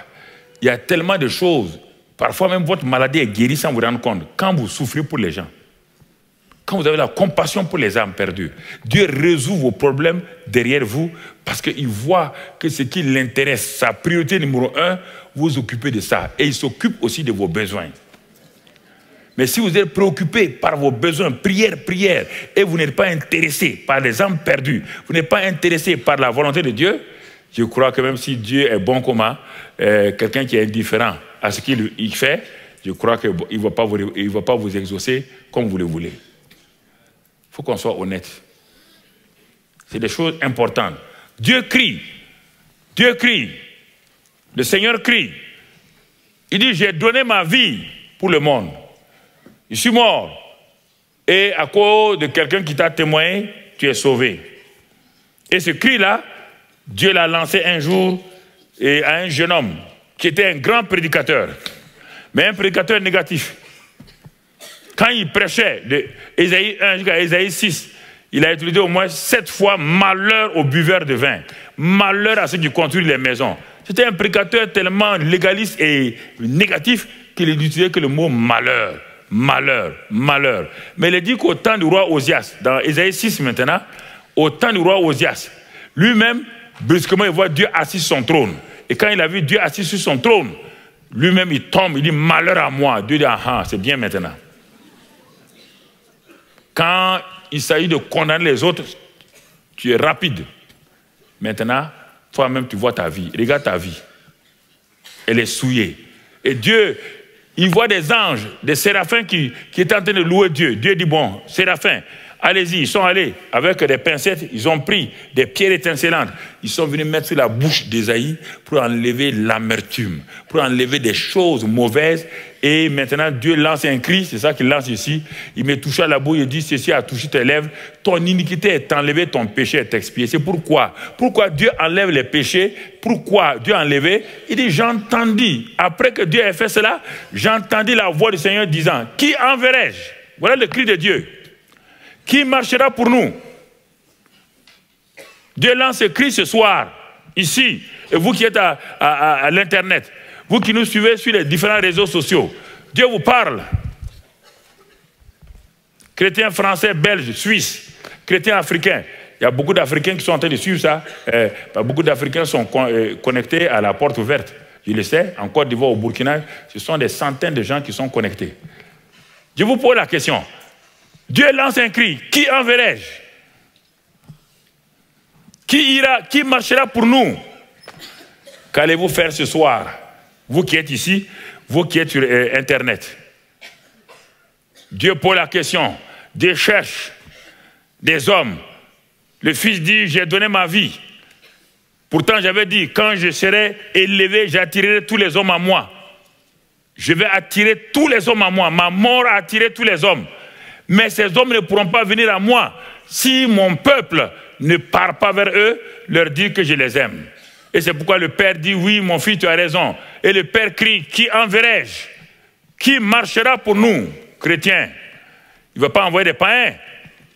Il y a tellement de choses. Parfois même votre maladie est guérie sans vous rendre compte. Quand vous souffrez pour les gens. Quand vous avez la compassion pour les âmes perdues. Dieu résout vos problèmes derrière vous parce qu'il voit que ce qui l'intéresse, sa priorité numéro 1, vous occupez de ça. Et il s'occupe aussi de vos besoins. Mais si vous êtes préoccupé par vos besoins, prière, et vous n'êtes pas intéressé par les âmes perdues, vous n'êtes pas intéressé par la volonté de Dieu, je crois que même si Dieu est bon comme quelqu'un qui est indifférent à ce qu'il fait, je crois qu'il ne va pas vous exaucer comme vous le voulez. Il faut qu'on soit honnête. C'est des choses importantes. Dieu crie. Dieu crie. Le Seigneur crie. Il dit, j'ai donné ma vie pour le monde. Je suis mort. Et à cause de quelqu'un qui t'a témoigné, tu es sauvé. Et ce cri-là, Dieu l'a lancé un jour à un jeune homme qui était un grand prédicateur, mais un prédicateur négatif. Quand il prêchait de Ésaïe 1 jusqu'à Ésaïe 6, il a utilisé au moins 7 fois malheur aux buveurs de vin, malheur à ceux qui construisent les maisons. C'était un prédicateur tellement légaliste et négatif qu'il n'utilisait que le mot malheur. Malheur, malheur. Mais il est dit qu'au temps du roi Osias, dans Ésaïe 6 maintenant, au temps du roi Osias, lui-même, brusquement, il voit Dieu assis sur son trône. Et quand il a vu Dieu assis sur son trône, lui-même, il tombe, il dit, malheur à moi. Dieu dit, ah, c'est bien maintenant. Quand il s'agit de condamner les autres, tu es rapide. Maintenant, toi-même, tu vois ta vie. Regarde ta vie. Elle est souillée. Et Dieu, il voit des anges, des séraphins qui étaient en train de louer Dieu. Dieu dit, bon, séraphins, allez-y. Ils sont allés avec des pincettes, ils ont pris des pierres étincelantes. Ils sont venus mettre sur la bouche d'Ésaïe pour enlever l'amertume, pour enlever des choses mauvaises. Et maintenant, Dieu lance un cri, c'est ça qu'il lance ici. Il me touche à la bouche, il dit, ceci a touché tes lèvres. Ton iniquité est enlevée, ton péché est expié. C'est pourquoi. Pourquoi Dieu enlève les péchés? Pourquoi Dieu a enlevé? Il dit, j'entendis, après que Dieu ait fait cela, j'entendis la voix du Seigneur disant, qui enverrai-je? Voilà le cri de Dieu. Qui marchera pour nous? Dieu lance ce cri ce soir, ici, et vous qui êtes à l'Internet, vous qui nous suivez sur les différents réseaux sociaux, Dieu vous parle. Chrétiens français, belges, suisses, chrétiens africains. Il y a beaucoup d'Africains qui sont en train de suivre ça. Beaucoup d'Africains sont connectés à la porte ouverte. Je le sais, en Côte d'Ivoire, au Burkina, ce sont des centaines de gens qui sont connectés. Je vous pose la question. Dieu lance un cri. Qui enverrai-je? Qui ira, qui marchera pour nous? Qu'allez-vous faire ce soir? Vous qui êtes ici, vous qui êtes sur Internet. Dieu pose la question. Dieu cherche des hommes. Le Fils dit, j'ai donné ma vie. Pourtant, j'avais dit, quand je serai élevé, j'attirerai tous les hommes à moi. Je vais attirer tous les hommes à moi. Ma mort a attiré tous les hommes. Mais ces hommes ne pourront pas venir à moi si mon peuple ne part pas vers eux, leur dire que je les aime. Et c'est pourquoi le Père dit, oui, mon fils, tu as raison. Et le Père crie, qui enverrai-je? Qui marchera pour nous, chrétiens? Il ne va pas envoyer des païens.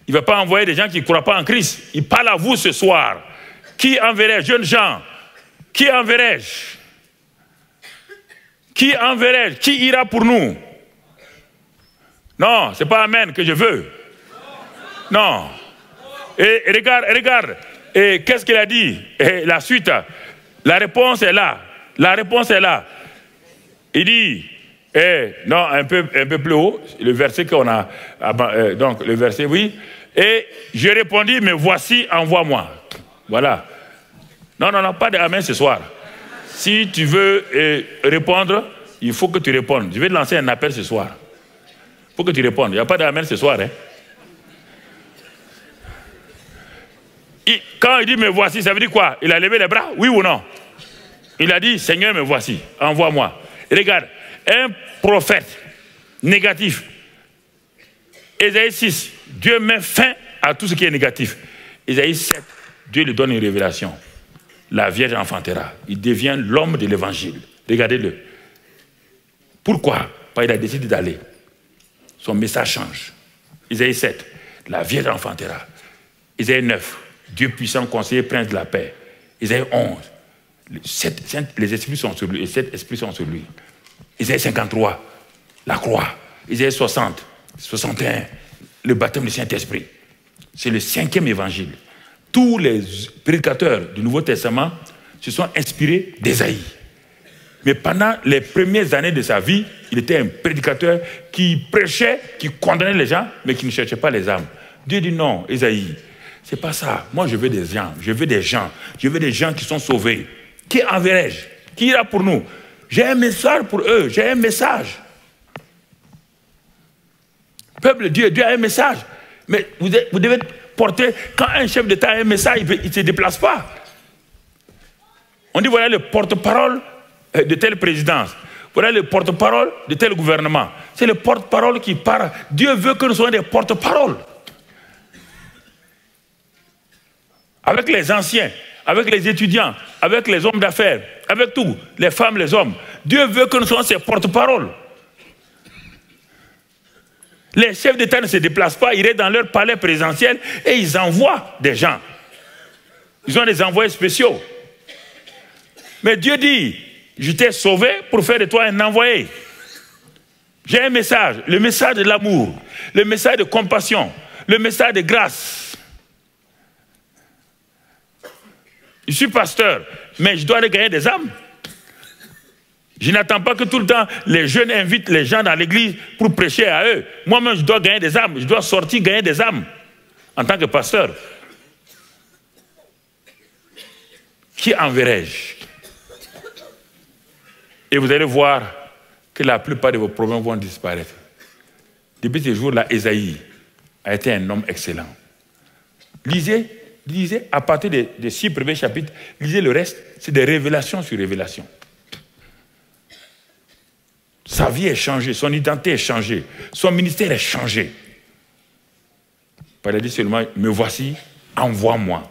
Il ne va pas envoyer des gens qui ne croient pas en Christ. Il parle à vous ce soir. Qui enverrai-je? Jeunes gens, qui enverrai-je? Qui enverrai-je? Qui ira pour nous? Non, ce n'est pas Amen que je veux. Non. Et regarde. Et qu'est-ce qu'il a dit? Et la suite, la réponse est là. La réponse est là. Il dit, non, un peu plus haut, le verset qu'on a, donc le verset, oui. Et je répondis, mais voici, envoie-moi. Voilà. Non, pas de Amen ce soir. Si tu veux répondre, il faut que tu répondes. Je vais te lancer un appel ce soir. Il faut que tu répondes. Il n'y a pas d'amen ce soir. Hein? Quand il dit me voici, ça veut dire quoi? Il a levé les bras, oui ou non? Il a dit Seigneur, me voici, envoie-moi. Regarde, un prophète négatif. Ésaïe 6, Dieu met fin à tout ce qui est négatif. Ésaïe 7, Dieu lui donne une révélation. La Vierge enfantera. Il devient l'homme de l'évangile. Regardez-le. Pourquoi? Parce qu'il a décidé d'aller. Son message change. Ésaïe 7, la Vierge enfantera. Ésaïe 9, Dieu puissant, conseiller, prince de la paix. Ésaïe 11, les esprits sont sur lui, et 7 esprits sont sur lui. Ésaïe 53, la croix. Ésaïe 60, 61, le baptême du Saint-Esprit. C'est le 5e évangile. Tous les prédicateurs du Nouveau Testament se sont inspirés d'Ésaïe. Mais pendant les premières années de sa vie, il était un prédicateur qui prêchait, qui condamnait les gens, mais qui ne cherchait pas les âmes. Dieu dit non, Ésaïe, c'est pas ça. Moi, je veux des gens, je veux des gens, je veux des gens qui sont sauvés. Qui enverrai-je? Qui ira pour nous? J'ai un message pour eux, j'ai un message. Peuple de Dieu, Dieu a un message. Mais vous devez porter, quand un chef d'État a un message, il ne se déplace pas. On dit voilà le porte-parole de telle présidence. Voilà le porte-parole de tel gouvernement. C'est le porte-parole qui parle. Dieu veut que nous soyons des porte-paroles. Avec les anciens, avec les étudiants, avec les hommes d'affaires, avec tout, les femmes, les hommes. Dieu veut que nous soyons ses porte-paroles. Les chefs d'État ne se déplacent pas, ils restent dans leur palais présidentiel et ils envoient des gens. Ils ont des envoyés spéciaux. Mais Dieu dit, je t'ai sauvé pour faire de toi un envoyé. J'ai un message, le message de l'amour, le message de compassion, le message de grâce. Je suis pasteur, mais je dois aller gagner des âmes. Je n'attends pas que tout le temps les jeunes invitent les gens dans l'église pour prêcher à eux. Moi-même, je dois gagner des âmes. Je dois sortir gagner des âmes en tant que pasteur. Qui enverrai-je? Et vous allez voir que la plupart de vos problèmes vont disparaître. Depuis ce jour-là, Ésaïe a été un homme excellent. Lisez à partir des 6 premiers chapitres, lisez le reste, c'est des révélations sur révélations. Sa vie est changée, son identité est changée, son ministère est changé. Il a dit seulement, me voici, envoie-moi.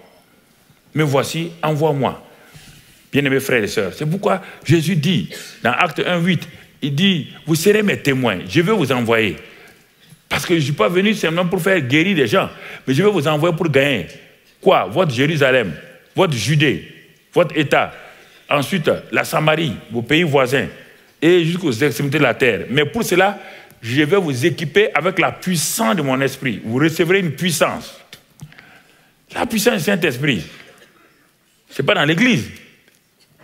Me voici, envoie-moi. Bien-aimés frères et sœurs, c'est pourquoi Jésus dit, dans Acte 1:8, il dit, vous serez mes témoins, je vais vous envoyer. Parce que je ne suis pas venu simplement pour faire guérir des gens, mais je vais vous envoyer pour gagner. Quoi? Votre Jérusalem, votre Judée, votre État, ensuite la Samarie, vos pays voisins, et jusqu'aux extrémités de la terre. Mais pour cela, je vais vous équiper avec la puissance de mon esprit. Vous recevrez une puissance. La puissance du Saint-Esprit, ce n'est pas dans l'église.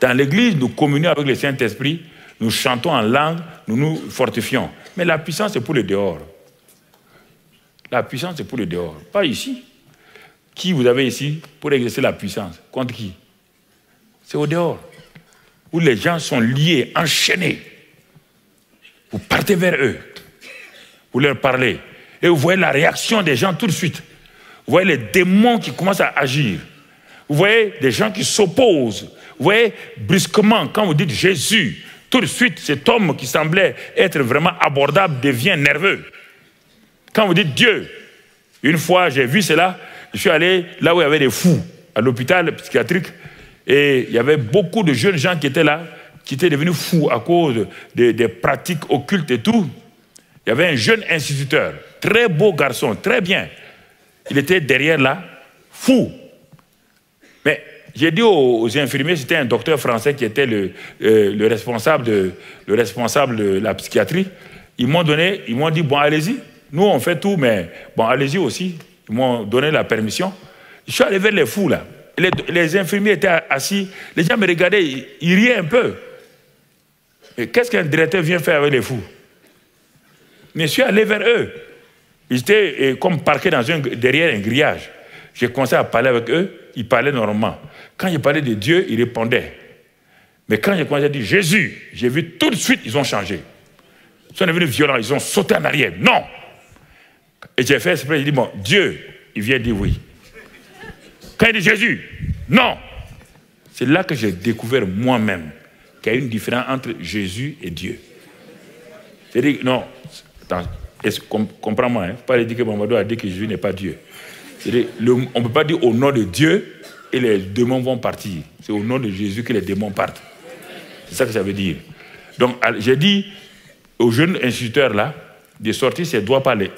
Dans l'église, nous communions avec le Saint-Esprit, nous chantons en langue, nous nous fortifions. Mais la puissance, c'est pour le dehors. La puissance, c'est pour le dehors. Pas ici. Qui vous avez ici pour exercer la puissance? Contre qui? C'est au dehors. Où les gens sont liés, enchaînés. Vous partez vers eux. Vous leur parlez. Et vous voyez la réaction des gens tout de suite. Vous voyez les démons qui commencent à agir. Vous voyez des gens qui s'opposent. Vous voyez brusquement, quand vous dites Jésus, tout de suite, cet homme qui semblait être vraiment abordable devient nerveux. Quand vous dites Dieu, une fois j'ai vu cela, je suis allé là où il y avait des fous, à l'hôpital psychiatrique, et il y avait beaucoup de jeunes gens qui étaient là, qui étaient devenus fous à cause des pratiques occultes et tout. Il y avait un jeune instituteur, très beau garçon, très bien. Il était derrière là, fou. Mais j'ai dit aux infirmiers, c'était un docteur français qui était le responsable de la psychiatrie. Ils m'ont dit, bon, allez-y. Nous, on fait tout, mais bon, allez-y aussi. Ils m'ont donné la permission. Je suis allé vers les fous, là. Les infirmiers étaient assis. Les gens me regardaient, ils riaient un peu. Qu'est-ce qu'un directeur vient faire avec les fous? Je suis allé vers eux. Ils étaient comme parqués derrière un grillage. J'ai commencé à parler avec eux. Ils parlaient normalement. Quand ils parlaient de Dieu, ils répondaient. Mais quand j'ai commencé à dire Jésus, j'ai vu tout de suite, ils ont changé. Ils sont devenus violents, ils ont sauté en arrière. Non. Et j'ai fait exprès, j'ai dit, bon, Dieu, il vient dire oui. Quand il dit Jésus, non. C'est là que j'ai découvert moi-même qu'il y a une différence entre Jésus et Dieu. C'est-à-dire, non, attends, comprends-moi, il ne faut pas dire que Mamadou a dit que Jésus n'est pas Dieu. C'est-à-dire, on ne peut pas dire au nom de Dieu et les démons vont partir. C'est au nom de Jésus que les démons partent. C'est ça que ça veut dire. Donc, j'ai dit au jeune instituteur là, de sortir ses doigts par les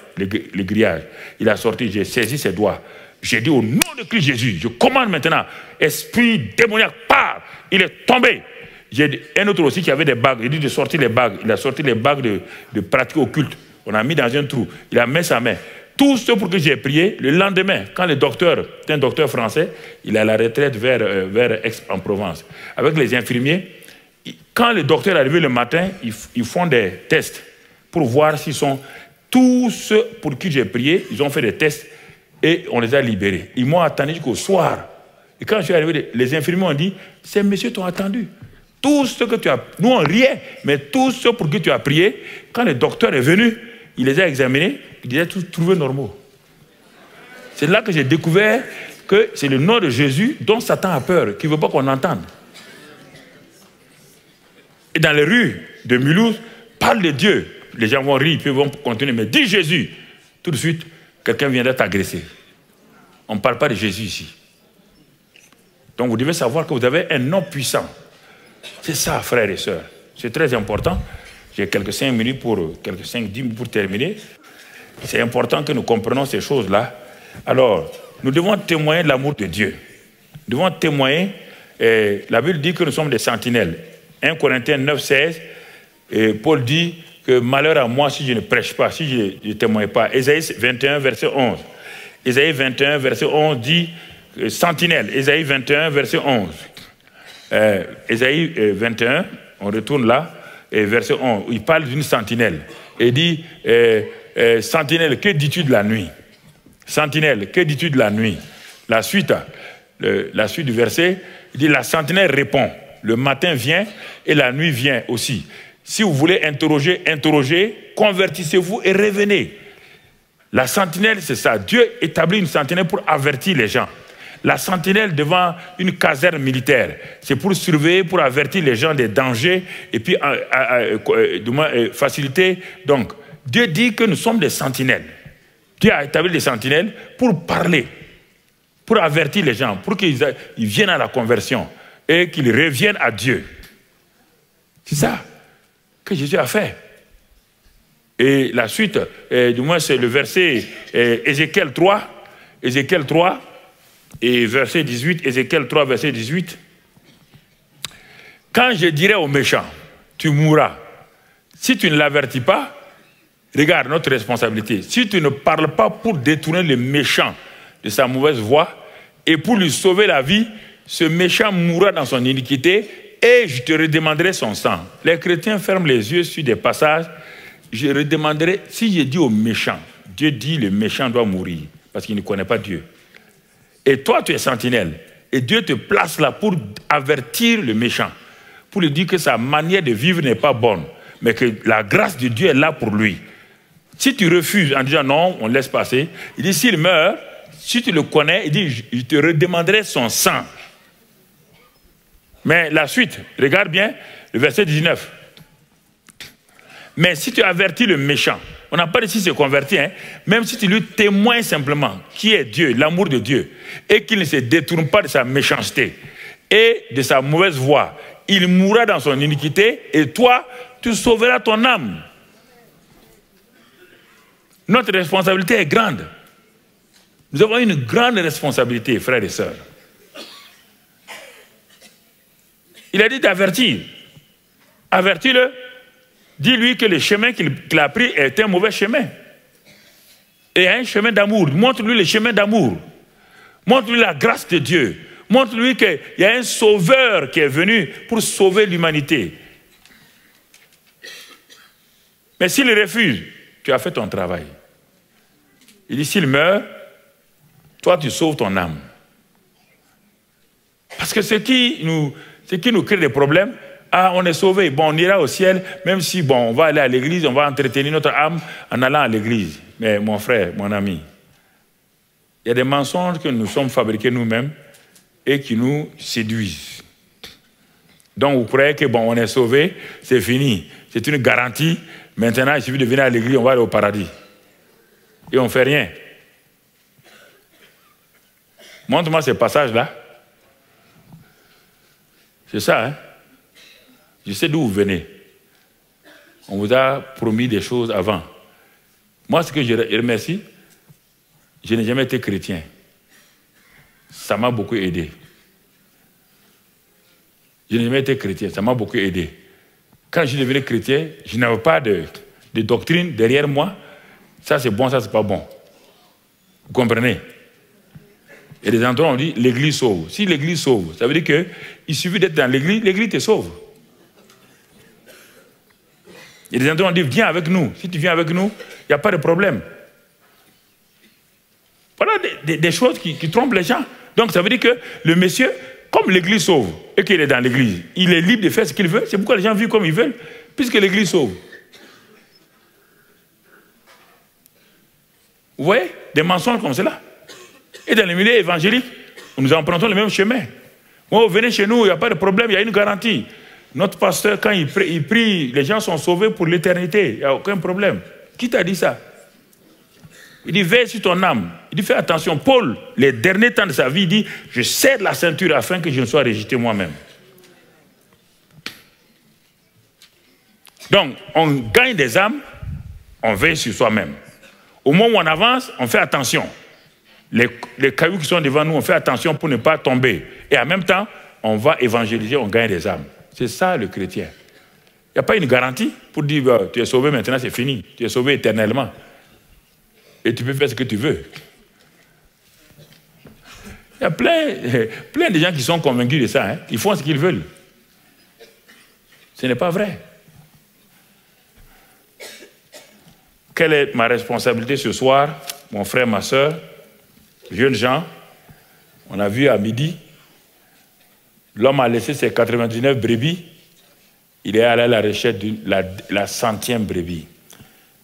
grillages. Il a sorti, j'ai saisi ses doigts. J'ai dit au nom de Christ Jésus, je commande maintenant, esprit démoniaque, part. Il est tombé. J'ai un autre aussi qui avait des bagues. Il dit de sortir les bagues. Il a sorti les bagues de pratique occulte. On a mis dans un trou. Il a mis sa main. Tout ce pour que j'ai prié, le lendemain, quand le docteur, c'est un docteur français, il est à la retraite vers Aix-en-Provence. Avec les infirmiers, quand le docteur est arrivé le matin, ils font des tests pour voir s'ils sont... Tous ceux pour qui j'ai prié, ils ont fait des tests et on les a libérés. Ils m'ont attendu jusqu'au soir. Et quand je suis arrivé, les infirmiers ont dit, ces messieurs t'ont attendu. Tout ce que tu as... Nous, on riait, mais tous ceux pour qui tu as prié, quand le docteur est venu, il les a examinés, il les a tous trouvés normaux. C'est là que j'ai découvert que c'est le nom de Jésus dont Satan a peur, qu'il ne veut pas qu'on entende. Et dans les rues de Mulhouse, parle de Dieu. Les gens vont rire, puis vont continuer, mais dis Jésus. Tout de suite, quelqu'un viendra t'agresser. On ne parle pas de Jésus ici. Donc vous devez savoir que vous avez un nom puissant. C'est ça, frères et sœurs. C'est très important. J'ai quelques 5 minutes quelques 5-10 minutes pour terminer. C'est important que nous comprenions ces choses-là. Alors, nous devons témoigner de l'amour de Dieu. Nous devons témoigner, la Bible dit que nous sommes des sentinelles. 1 Corinthiens 9, 16, Paul dit que malheur à moi si je ne prêche pas, si je ne témoigne pas. Ésaïe 21, verset 11. Ésaïe 21, verset 11 dit sentinelle. Ésaïe 21, verset 11. Ésaïe 21, on retourne là, verset 11, il parle d'une sentinelle. Et dit, sentinelle, que dis-tu de la nuit? Sentinelle, que dis-tu de la nuit? La suite du verset, il dit, la sentinelle répond, le matin vient et la nuit vient aussi. Si vous voulez interroger, convertissez-vous et revenez. La sentinelle, c'est ça. Dieu établit une sentinelle pour avertir les gens. La sentinelle devant une caserne militaire, c'est pour surveiller, pour avertir les gens des dangers et puis faciliter. Donc, Dieu dit que nous sommes des sentinelles. Dieu a établi des sentinelles pour parler, pour avertir les gens, pour qu'ils viennent à la conversion et qu'ils reviennent à Dieu. C'est ça que Jésus a fait. Et la suite, du moins c'est le verset Ézéchiel 3, et verset 18, Ézéchiel 3, verset 18. Quand je dirai au méchant, tu mourras, si tu ne l'avertis pas, regarde notre responsabilité. Si tu ne parles pas pour détourner le méchant de sa mauvaise voie et pour lui sauver la vie, ce méchant mourra dans son iniquité et je te redemanderai son sang. Les chrétiens ferment les yeux sur des passages. Je redemanderai, si je dis au méchant, Dieu dit le méchant doit mourir parce qu'il ne connaît pas Dieu. Et toi, tu es sentinelle. Et Dieu te place là pour avertir le méchant, pour lui dire que sa manière de vivre n'est pas bonne, mais que la grâce de Dieu est là pour lui. Si tu refuses en disant non, on laisse passer, il dit s'il meurt, si tu le connais, il dit je te redemanderai son sang. Mais la suite, regarde bien le verset 19. Mais si tu avertis le méchant, on n'a pas dit s'il se convertit, hein, même si tu lui témoignes simplement qui est Dieu, l'amour de Dieu, et qu'il ne se détourne pas de sa méchanceté et de sa mauvaise voie, il mourra dans son iniquité et toi, tu sauveras ton âme. Notre responsabilité est grande. Nous avons une grande responsabilité, frères et sœurs. Il a dit d'avertir. Avertis-le. Dis-lui que le chemin qu'il a pris est un mauvais chemin. Et il y a un chemin d'amour. Montre-lui le chemin d'amour. Montre-lui la grâce de Dieu. Montre-lui qu'il y a un sauveur qui est venu pour sauver l'humanité. Mais s'il refuse, tu as fait ton travail. Il dit, s'il meurt, toi tu sauves ton âme. Parce que ce Ce qui nous crée des problèmes, ah, on est sauvé, bon, on ira au ciel, même si, bon, on va aller à l'église, on va entretenir notre âme en allant à l'église. Mais mon frère, mon ami, il y a des mensonges que nous sommes fabriqués nous-mêmes et qui nous séduisent. Donc, vous croyez que, bon, on est sauvé, c'est fini. C'est une garantie. Maintenant, il suffit de venir à l'église, on va aller au paradis. Et on ne fait rien. Montre-moi ces passages-là. C'est ça, hein? Je sais d'où vous venez. On vous a promis des choses avant. Moi, ce que je remercie, je n'ai jamais été chrétien. Ça m'a beaucoup aidé. Je n'ai jamais été chrétien, ça m'a beaucoup aidé. Quand je suis devenu chrétien, je n'avais pas de doctrine derrière moi. Ça c'est bon, ça c'est pas bon. Vous comprenez? Et les endroits on dit l'église sauve. Si l'église sauve, ça veut dire qu'il suffit d'être dans l'église, l'église te sauve. Et les endroits on dit viens avec nous. Si tu viens avec nous, il n'y a pas de problème. Voilà des choses qui trompent les gens. Donc ça veut dire que le monsieur, comme l'église sauve et qu'il est dans l'église, il est libre de faire ce qu'il veut. C'est pourquoi les gens vivent comme ils veulent, puisque l'église sauve. Vous voyez? Des mensonges comme cela. Et dans les milieux évangéliques, nous empruntons le même chemin. Moi, vous venez chez nous, il n'y a pas de problème, il y a une garantie. Notre pasteur, quand il prie, les gens sont sauvés pour l'éternité. Il n'y a aucun problème. Qui t'a dit ça? Il dit, veille sur ton âme. Il dit, fais attention. Paul, les derniers temps de sa vie, il dit, je serre la ceinture afin que je ne sois rejeté moi-même. Donc, on gagne des âmes, on veille sur soi-même. Au moment où on avance, on fait attention. Les cailloux qui sont devant nous, on fait attention pour ne pas tomber. Et en même temps, on va évangéliser, on gagne des âmes. C'est ça le chrétien. Il n'y a pas une garantie pour dire, bah, tu es sauvé maintenant, c'est fini. Tu es sauvé éternellement. Et tu peux faire ce que tu veux. Il y a plein de gens qui sont convaincus de ça. Hein. Ils font ce qu'ils veulent. Ce n'est pas vrai. Quelle est ma responsabilité ce soir, mon frère, ma soeur, jeunes gens? On a vu à midi, l'homme a laissé ses 99 brebis, il est allé à la recherche de la 100e brebis.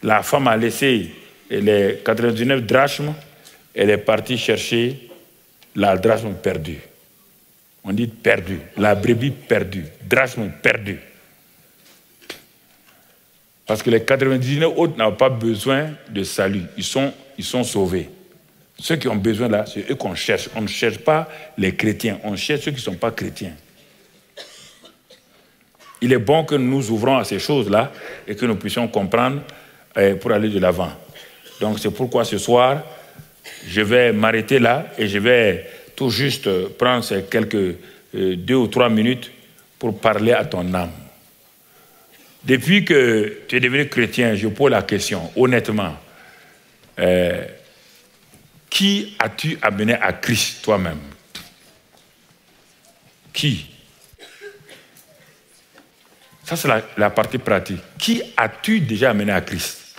La femme a laissé les 99 drachmes, elle est partie chercher la drachme perdue. On dit perdue, la brebis perdue, drachme perdue. Parce que les 99 autres n'ont pas besoin de salut, ils sont sauvés. Ceux qui ont besoin là, c'est eux qu'on cherche. On ne cherche pas les chrétiens, on cherche ceux qui ne sont pas chrétiens. Il est bon que nous nous ouvrons à ces choses-là et que nous puissions comprendre pour aller de l'avant. Donc c'est pourquoi ce soir, je vais m'arrêter là et je vais tout juste prendre ces quelques 2 ou 3 minutes pour parler à ton âme. Depuis que tu es devenu chrétien, je pose la question, honnêtement, qui as-tu amené à Christ toi-même? Qui? Ça, c'est la partie pratique. Qui as-tu déjà amené à Christ?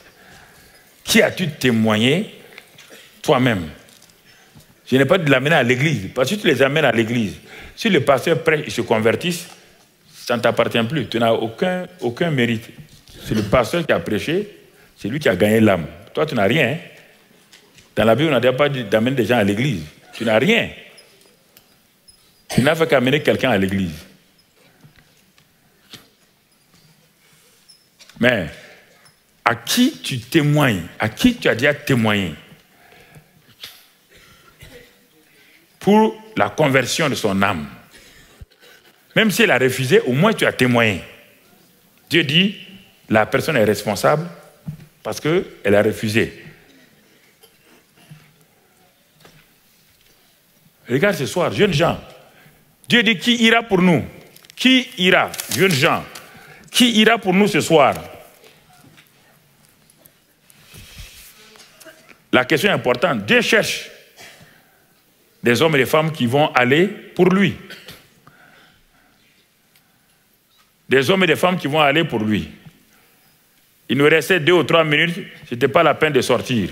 Qui as-tu témoigné toi-même? Je n'ai pas dit de l'amener à l'église, parce que si tu les amènes à l'église, si le pasteur prêche, ils se convertissent, ça ne t'appartient plus. Tu n'as aucun mérite. C'est le pasteur qui a prêché, c'est lui qui a gagné l'âme. Toi, tu n'as rien. Hein? Dans la Bible, on n'a pas dit d'amener des gens à l'église. Tu n'as rien. Tu n'as fait qu'amener quelqu'un à l'église. Mais à qui tu témoignes? À qui tu as déjà témoigné? Pour la conversion de son âme. Même si elle a refusé, au moins tu as témoigné. Dieu dit, la personne est responsable parce qu'elle a refusé. Regarde ce soir, jeunes gens. Dieu dit, qui ira pour nous? Qui ira, jeunes gens? Qui ira pour nous ce soir? La question est importante. Dieu cherche des hommes et des femmes qui vont aller pour lui. Des hommes et des femmes qui vont aller pour lui. Il nous restait 2 ou 3 minutes, ce n'était pas la peine de sortir.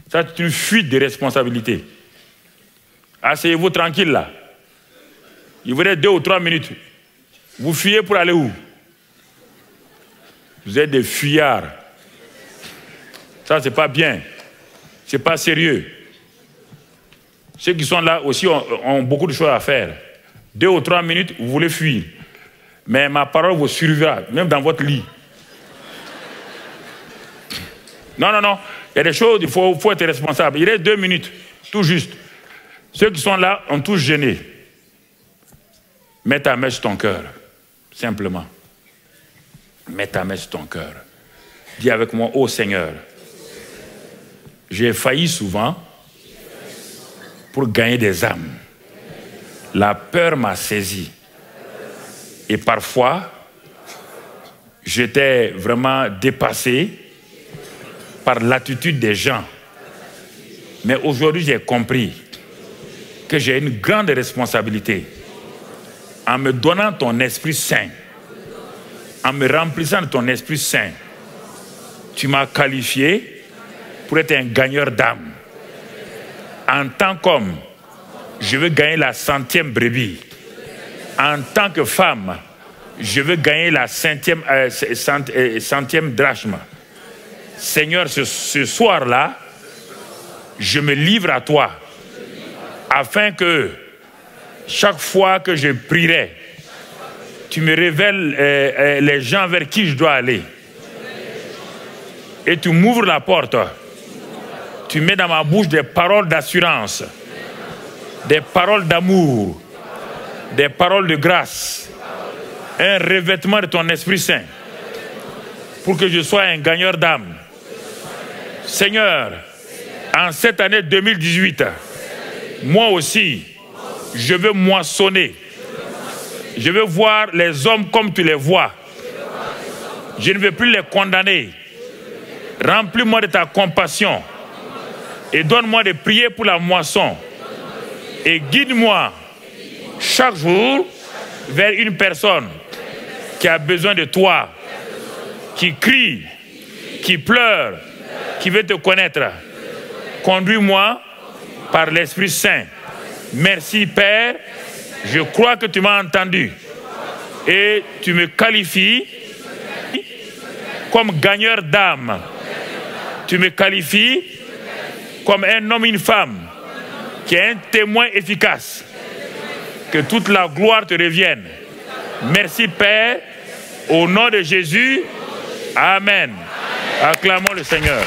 Ça, c'est une fuite de responsabilité. Asseyez-vous tranquille là. Il vous reste 2 ou 3 minutes. Vous fuyez pour aller où? Vous êtes des fuyards. Ça, c'est pas bien. C'est pas sérieux. Ceux qui sont là aussi ont beaucoup de choses à faire. 2 ou 3 minutes, vous voulez fuir. Mais ma parole vous survivra, même dans votre lit. Non, non, non. Il y a des choses, il faut être responsable. Il reste 2 minutes, tout juste. Ceux qui sont là ont tous gêné. Mets ta main sur ton cœur, simplement. Mets ta main sur ton cœur. Dis avec moi, ô Seigneur, j'ai failli souvent pour gagner des âmes. La peur m'a saisi. Et parfois, j'étais vraiment dépassé par l'attitude des gens. Mais aujourd'hui, j'ai compris que j'ai une grande responsabilité. En me donnant ton Esprit Saint, en me remplissant de ton Esprit Saint, tu m'as qualifié pour être un gagneur d'âme. En tant qu'homme, je veux gagner la 100e brebis. En tant que femme, je veux gagner la 100e drachme. Seigneur, ce soir-là, je me livre à toi, afin que chaque fois que je prierai, tu me révèles les gens vers qui je dois aller. Et tu m'ouvres la porte. Tu mets dans ma bouche des paroles d'assurance, des paroles d'amour, des paroles de grâce, un revêtement de ton Esprit Saint, pour que je sois un gagneur d'âme. Seigneur, en cette année 2018, moi aussi, je veux moissonner. Je veux voir les hommes comme tu les vois. Je ne veux plus les condamner. Remplis-moi de ta compassion et donne-moi de prier pour la moisson. Et guide-moi chaque jour vers une personne qui a besoin de toi, qui crie, qui pleure, qui veut te connaître. Conduis-moi par l'Esprit Saint. Merci Père, je crois que tu m'as entendu et tu me qualifies comme gagneur d'âme. Tu me qualifies comme un homme, une femme qui est un témoin efficace. Que toute la gloire te revienne. Merci Père, au nom de Jésus. Amen. Acclamons le Seigneur.